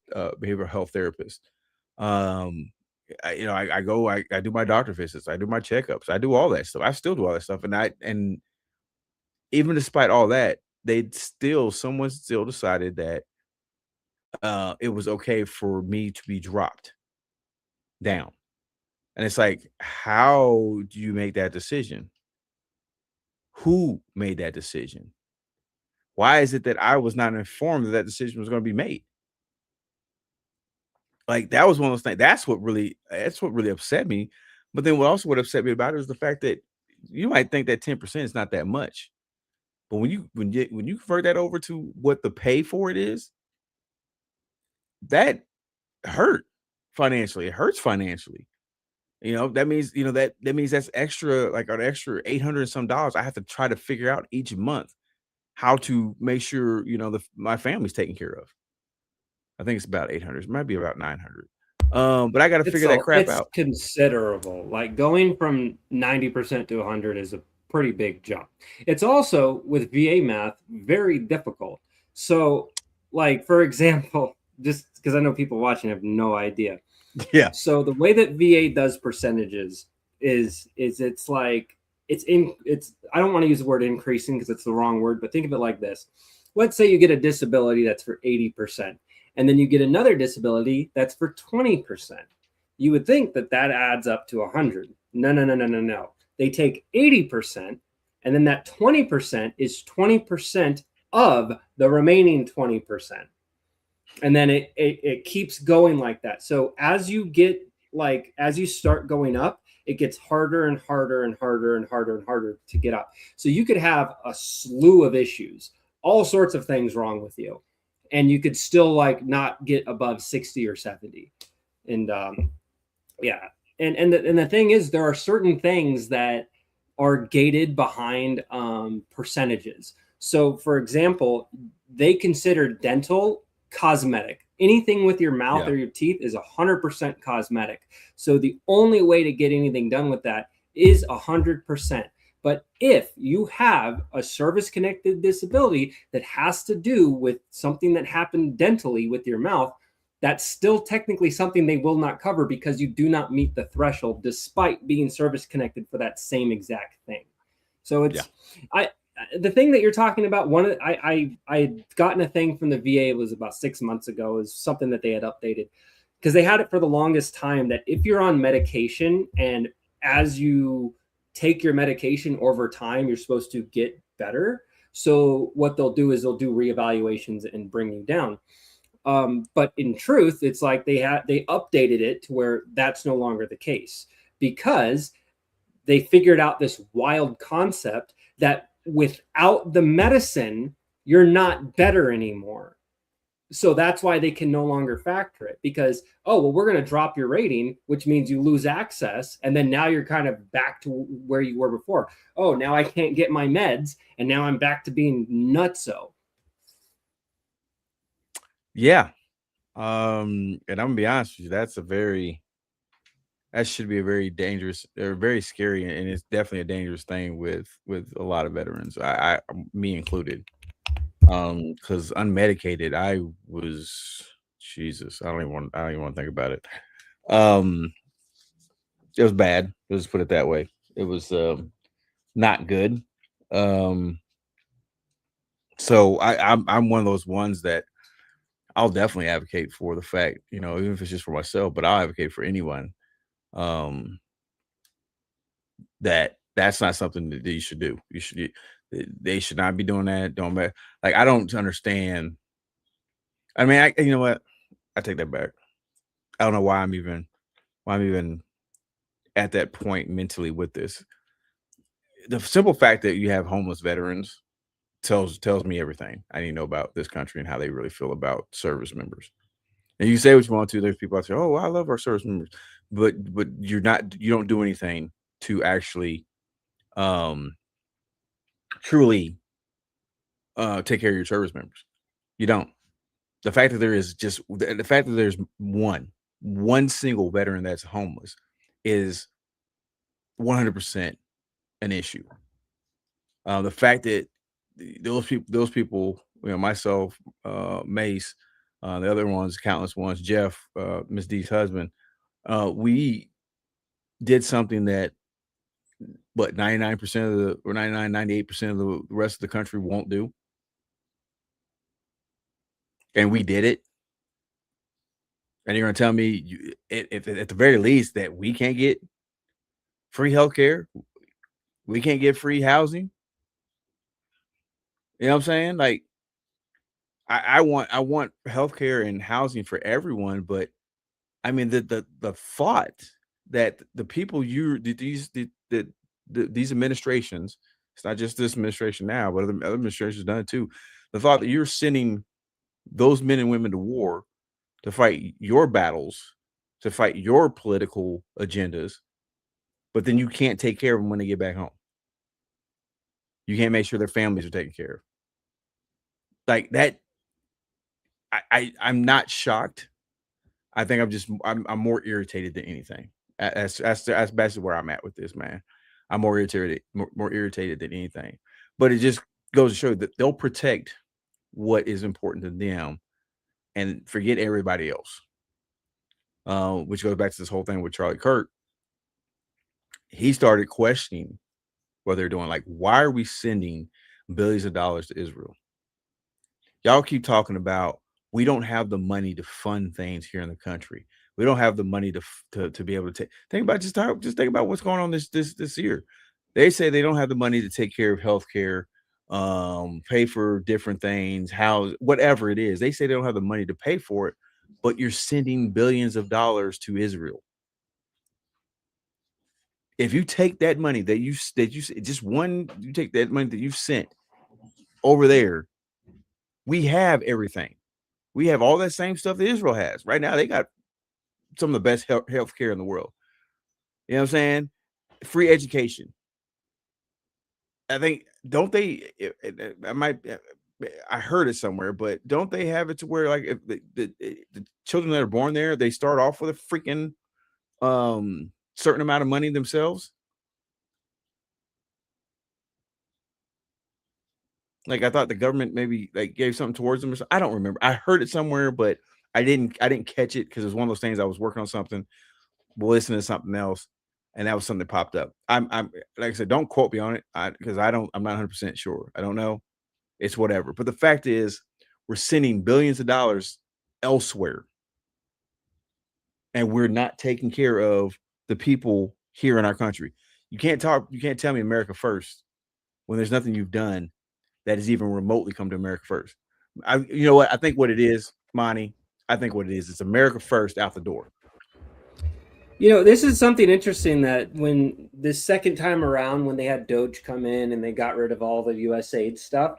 health therapist. I go, I do my doctor visits, I do my checkups, I do all that stuff. I still do all that stuff. And even despite all that, someone still decided that it was okay for me to be dropped down. And it's like, how do you make that decision? Who made that decision? Why is it that I was not informed that decision was going to be made? Like, that was one of those things. That's what really upset me. But then what also would upset me about it is the fact that you might think that 10% is not that much. But when you convert that over to what the pay for it is, that hurt financially. It hurts financially. That means, that means that's extra, like an extra $800 some dollars I have to try to figure out each month how to make sure, my family's taken care of. I think it's about 800. It might be about 900. But I got to figure that crap out. It's considerable. Like, going from 90% to 100 is a pretty big jump. It's also, with VA math, very difficult. So, like, for example, just because I know people watching have no idea. Yeah. So the way that VA does percentages is it's like it's I don't want to use the word increasing because it's the wrong word, but think of it like this. Let's say you get a disability that's for 80%, and then you get another disability that's for 20%. You would think that adds up to 100. No. They take 80%, and then that 20% is 20% of the remaining 20%. And then it keeps going like that. So as you start going up, it gets harder and harder and harder and harder and harder to get up. So you could have a slew of issues, all sorts of things wrong with you, and you could still not get above 60 or 70. And yeah. And the thing is, there are certain things that are gated behind percentages. So, for example, they consider dental cosmetic. Anything with your mouth or your teeth is 100% cosmetic. So the only way to get anything done with that is 100%. But if you have a service-connected disability that has to do with something that happened dentally with your mouth, that's still technically something they will not cover because you do not meet the threshold despite being service-connected for that same exact thing. So it's the thing that you're talking about, I gotten a thing from the VA, it was about 6 months ago, is something that they had updated because they had it for the longest time that if you're on medication and as you take your medication over time, you're supposed to get better. So what they'll do is they'll do reevaluations and bring you down. But in truth, it's like they updated it to where that's no longer the case because they figured out this wild concept that without the medicine, you're not better anymore. So that's why they can no longer factor it because, oh, well, we're going to drop your rating, which means you lose access. And then now you're kind of back to where you were before. Oh, now I can't get my meds. And now I'm back to being nutso. Yeah. And I'm gonna be honest with you, that should be a very dangerous or very scary, and it's definitely a dangerous thing with a lot of veterans, I me included. Because unmedicated, I was Jesus. I don't even want to think about it. It was bad. Let's put it that way. It was not good. So I'm one of those ones that I'll definitely advocate for the fact, even if it's just for myself, but I'll advocate for anyone that's not something that you should do. They should not be doing that. Don't matter. Like, I don't understand. I mean, you know what? I take that back. I don't know why I'm even at that point mentally with this. The simple fact that you have homeless veterans tells me everything I need to know about this country and how they really feel about service members. And you say what you want to. There's people out there, oh, I love our service members, but you don't do anything to actually truly take care of your service members. You don't. The fact that there's one single veteran that's homeless is 100% an issue. The fact that those people, myself, Mace, the other ones, countless ones, Jeff, Miss D's husband, we did something that 99% of the, or 98% of the rest of the country won't do. And we did it. And you're going to tell me, if at the very least, that we can't get free healthcare, we can't get free housing. You know what I'm saying? Like, I want healthcare and housing for everyone, but I mean the thought that the people these administrations, it's not just this administration now, but other administrations done it too. The thought that you're sending those men and women to war to fight your battles, to fight your political agendas, but then you can't take care of them when they get back home. You can't make sure their families are taken care of. Like that, I'm not shocked. I think I'm more irritated than anything. That's basically where I'm at with this, man. I'm more irritated than anything. But it just goes to show that they'll protect what is important to them and forget everybody else. Which goes back to this whole thing with Charlie Kirk. He started questioning what they're doing. Like, why are we sending billions of dollars to Israel? Y'all keep talking about we don't have the money to fund things here in the country. We don't have the money to be able to think about just think about what's going on this year. They say they don't have the money to take care of healthcare, pay for different things, house, whatever it is. They say they don't have the money to pay for it, but you're sending billions of dollars to Israel. If you take that money that you take that money that you've sent over there, we have everything. We have all that same stuff that Israel has. Right now, they got some of the best health care in the world. You know what I'm saying? Free education. I think, don't they? I heard it somewhere, but don't they have it to where, like, if the children that are born there, they start off with a freaking certain amount of money themselves? Like, I thought the government maybe like gave something towards them or something. I don't remember. I heard it somewhere, but I didn't catch it because it was one of those things. I was working on something, listening to something else, and that was something that popped up. I'm like I said, don't quote me on it, because I'm not 100% sure. I don't know. It's whatever. But the fact is, we're sending billions of dollars elsewhere, and we're not taking care of the people here in our country. You can't tell me America first when there's nothing you've done that has even remotely come to America first. You know what? I think what it is, Monty, I think what it is, it's America first out the door. You know, this is something interesting that when the second time around, when they had Doge come in and they got rid of all the USAID stuff,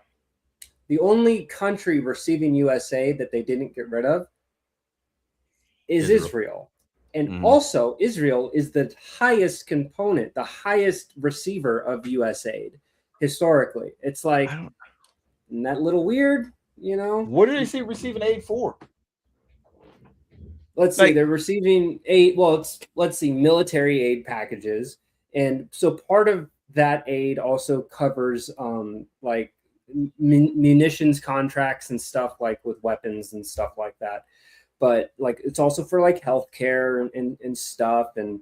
the only country receiving USAID that they didn't get rid of is Israel. And also, Israel is the highest component, the highest receiver of USAID historically. It's like, isn't that a little weird? You know, what do they see receiving aid for? Let's see, they're receiving aid. Well, let's see, military aid packages. And so part of that aid also covers like munitions contracts and stuff, like with weapons and stuff like that. But like it's also for like healthcare and stuff. And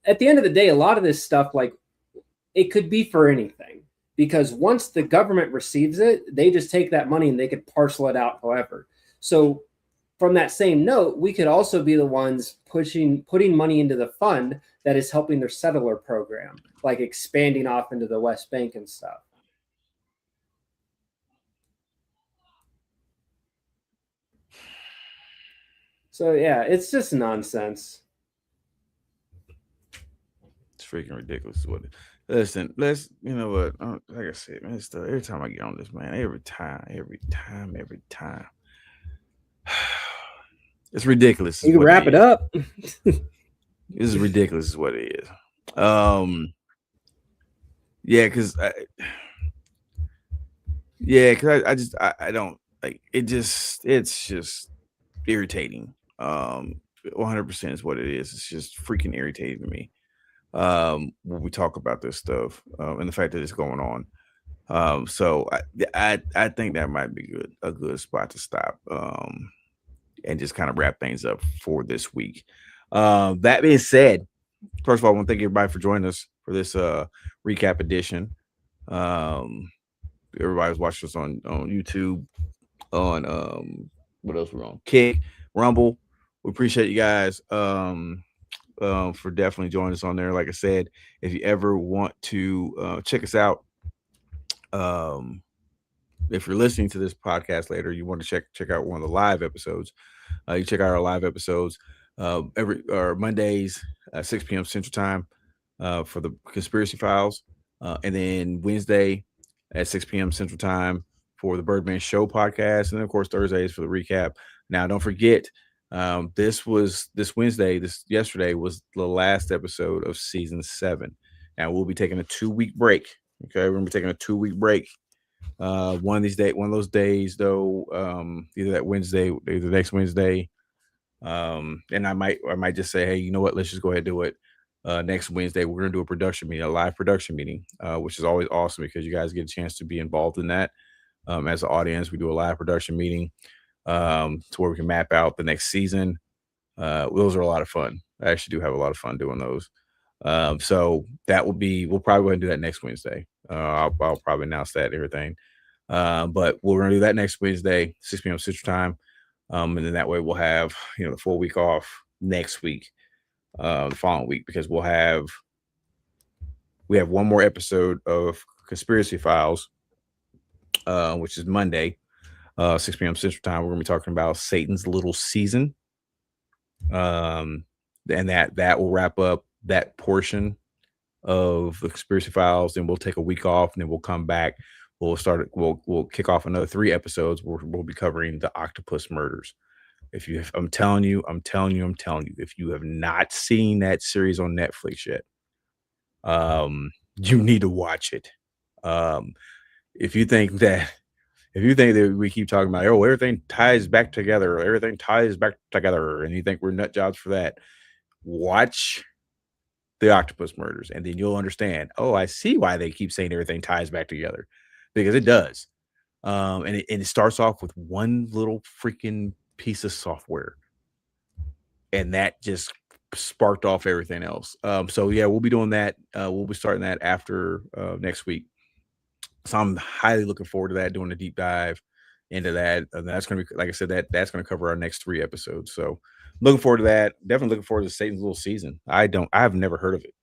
at the end of the day, a lot of this stuff, like it could be for anything, because once the government receives it, they just take that money and they could parcel it out however. So from that same note, we could also be the ones putting money into the fund that is helping their settler program, like expanding off into the West Bank and stuff. So yeah, it's just nonsense. It's freaking ridiculous. Listen, you know what? Like I said, man, every time I get on this, man, every time. It's ridiculous. You can wrap it up. This is ridiculous, is what it is. Yeah, because I don't like it. It's just irritating. 100% is what it is. It's just freaking irritating to me. When we talk about this stuff, and the fact that it's going on. So I think that might be a good spot to stop. And just kind of wrap things up for this week. That being said, first of all, I want to thank everybody for joining us for this recap edition. Everybody's watching us on YouTube, on what else we're on? Kick, Rumble. We appreciate you guys for definitely joining us on there. Like I said, if you ever want to check us out, if you're listening to this podcast later, you want to check out one of the live episodes. You check out our live episodes every Mondays at 6 p.m. Central Time for the Conspiracy Files, and then Wednesday at 6 p.m. Central Time for the Birdman Show podcast, and then of course Thursdays for the recap. Now, don't forget, this yesterday was the last episode of season 7. Now we'll be taking a 2-week break. Okay, we're gonna be taking a 2-week break. One of those days, though, either that Wednesday, either next Wednesday, and I might just say, hey, you know what? Let's just go ahead and do it. Next Wednesday, we're gonna do a live production meeting, which is always awesome because you guys get a chance to be involved in that. As an audience, we do a live production meeting to where we can map out the next season. Those are a lot of fun. I actually do have a lot of fun doing those. So we'll probably go ahead and do that next Wednesday. I'll probably announce that and everything. But we're going to do that next Wednesday, 6 p.m. Central Time. And then that way we'll have, the full week off next week, the following week, because we have one more episode of Conspiracy Files, which is Monday, 6 p.m. Central Time. We're going to be talking about Satan's Little Season. And that will wrap up that portion of the Conspiracy Files. Then we'll take a week off, and then we'll come back. We'll kick off another 3 episodes. We'll be covering the octopus murders. I'm telling you, if you have not seen that series on Netflix yet, you need to watch it. If you think that we keep talking about, oh, everything ties back together, and you think we're nut jobs for that, watch the octopus murders, and then you'll understand. Oh, I see why they keep saying everything ties back together, because it does. And it starts off with one little freaking piece of software, and that just sparked off everything else. So yeah, we'll be doing that. We'll be starting that after next week. So I'm highly looking forward to that, doing a deep dive into that. And that's going to be, like I said, that's going to cover our next 3 episodes. So looking forward to that. Definitely looking forward to Satan's Little Season. I have never heard of it.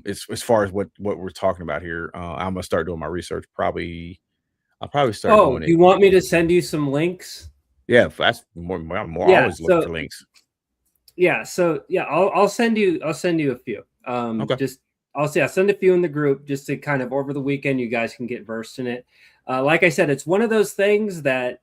It's as far as what we're talking about here. I'm gonna start doing my research. I'll probably start doing it. You want me to send you some links? Yeah, that's more. I'm Yeah, always looking for links. Yeah, so yeah, I'll send you a few. Okay. I'll send a few in the group just to kind of over the weekend you guys can get versed in it. Like I said, it's one of those things that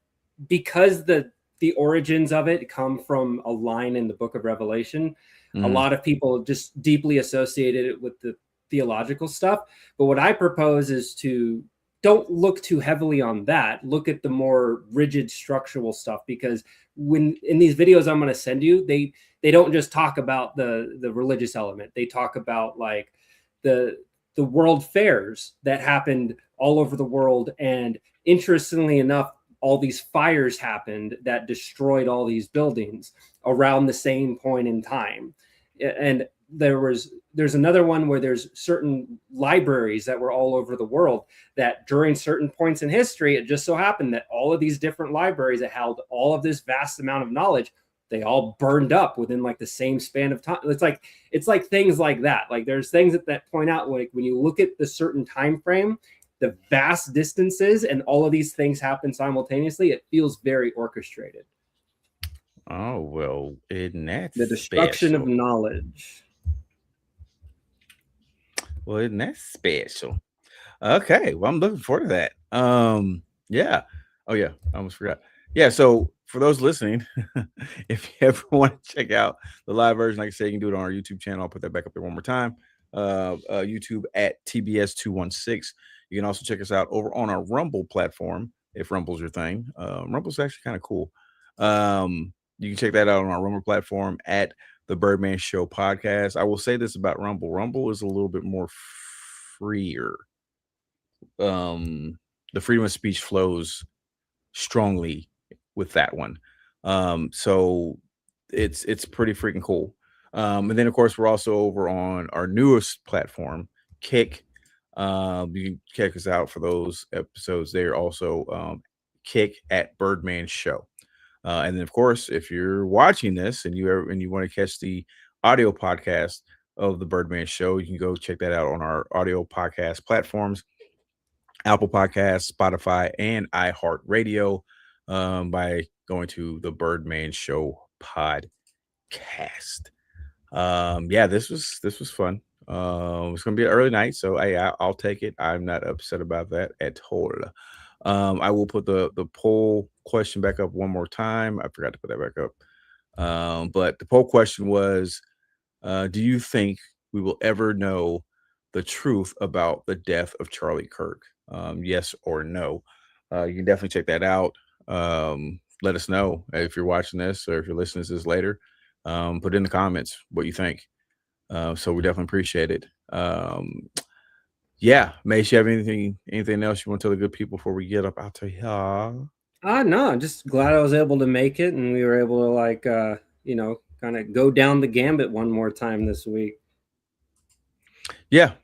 because the origins of it come from a line in the book of Revelation, a lot of people just deeply associated it with the theological stuff. But what I propose is to don't look too heavily on that. Look at the more rigid structural stuff, because when in these videos I'm going to send you, they don't just talk about the religious element. They talk about like the world fairs that happened all over the world. And interestingly enough, all these fires happened that destroyed all these buildings around the same point in time. And there's another one where there's certain libraries that were all over the world that during certain points in history, it just so happened that all of these different libraries that held all of this vast amount of knowledge, they all burned up within like the same span of time. It's like things like that. Like there's things that point out, like when you look at the certain time frame, the vast distances, and all of these things happen simultaneously, it feels very orchestrated. Oh, well, isn't that the destruction special? of knowledge. Well, isn't that special? Okay, well, I'm looking forward to that. Yeah. Oh yeah, I almost forgot. Yeah, so for those listening, if you ever want to check out the live version, like I said, you can do it on our YouTube channel. I'll put that back up there one more time. YouTube at TBS216. You can also check us out over on our Rumble platform, if Rumble's your thing. Rumble's actually kind of cool. You can check that out on our Rumble platform at the Birdman Show podcast. I will say this about Rumble. Rumble is a little bit more freer. The freedom of speech flows strongly with that one. So it's pretty freaking cool. And then of course we're also over on our newest platform, Kick. You can check us out for those episodes there. Also, Kick at Birdman Show. And then of course, if you're watching this and you want to catch the audio podcast of the Birdman Show, you can go check that out on our audio podcast platforms. Apple Podcasts, Spotify, and iHeartRadio by going to the Birdman Show podcast. Yeah, this was fun. It's gonna be an early night, so I'll take it. I'm not upset about that at all. I will put the poll question back up one more time. I forgot to put that back up. But the poll question was, do you think we will ever know the truth about the death of Charlie Kirk? Yes or no? You can definitely check that out. Let us know if you're watching this or if you're listening to this later. Put in the comments what you think. So we definitely appreciate it. Yeah, Mace, you have anything else you want to tell the good people before we get up out to here? No, I'm just glad I was able to make it, and we were able to kind of go down the gambit one more time this week. Yeah,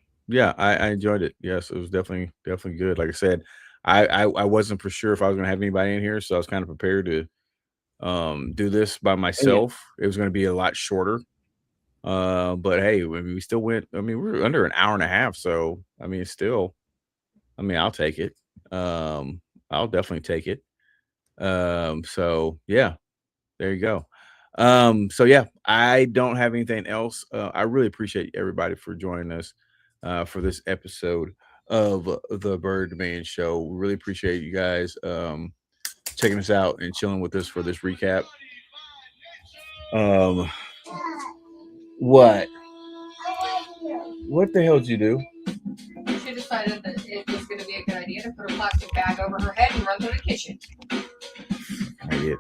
I enjoyed it. Yes, it was definitely good. Like I said, I wasn't for sure if I was gonna have anybody in here, so I was kind of prepared to do this by myself. It was gonna be a lot shorter. But hey, we still went. I mean, we were under an hour and a half, so I mean, still, I mean, I'll take it. I'll definitely take it. So yeah, there you go. So yeah, I don't have anything else. I really appreciate everybody for joining us for this episode of the Birdman Show. We really appreciate you guys checking us out and chilling with us for this recap. What? What the hell did you do? She decided that it plastic bag over her head and run through the kitchen. I did.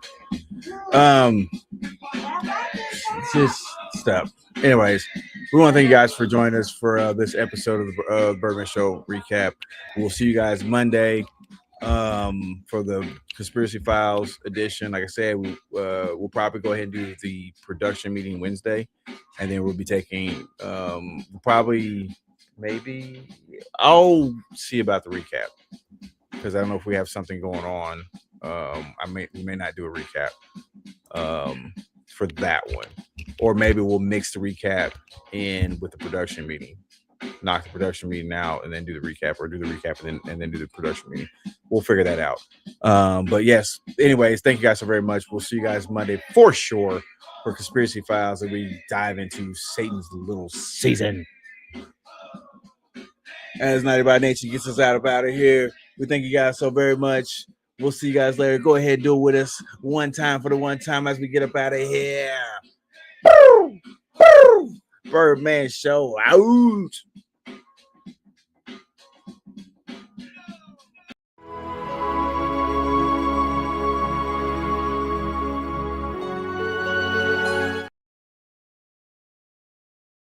Just stuff. Anyways, we want to thank you guys for joining us for this episode of the Birdman Show recap. We'll see you guys Monday for the Conspiracy Files edition. Like I said, we'll probably go ahead and do the production meeting Wednesday, and then we'll be taking maybe I'll see about the recap because I don't know if we have something going on. We may not do a recap for that one, or maybe we'll mix the recap in with the production meeting, knock the production meeting out, and then do the recap, or do the recap and then do the production meeting. We'll figure that out. But yes, anyways, thank you guys so very much. We'll see you guys Monday for sure for Conspiracy Files, and we dive into Satan's little season. As Nighty by Nature gets us out of here, we thank you guys so very much. We'll see you guys later. Go ahead and do it with us one time for the one time as we get up out of here. Birdman Show out.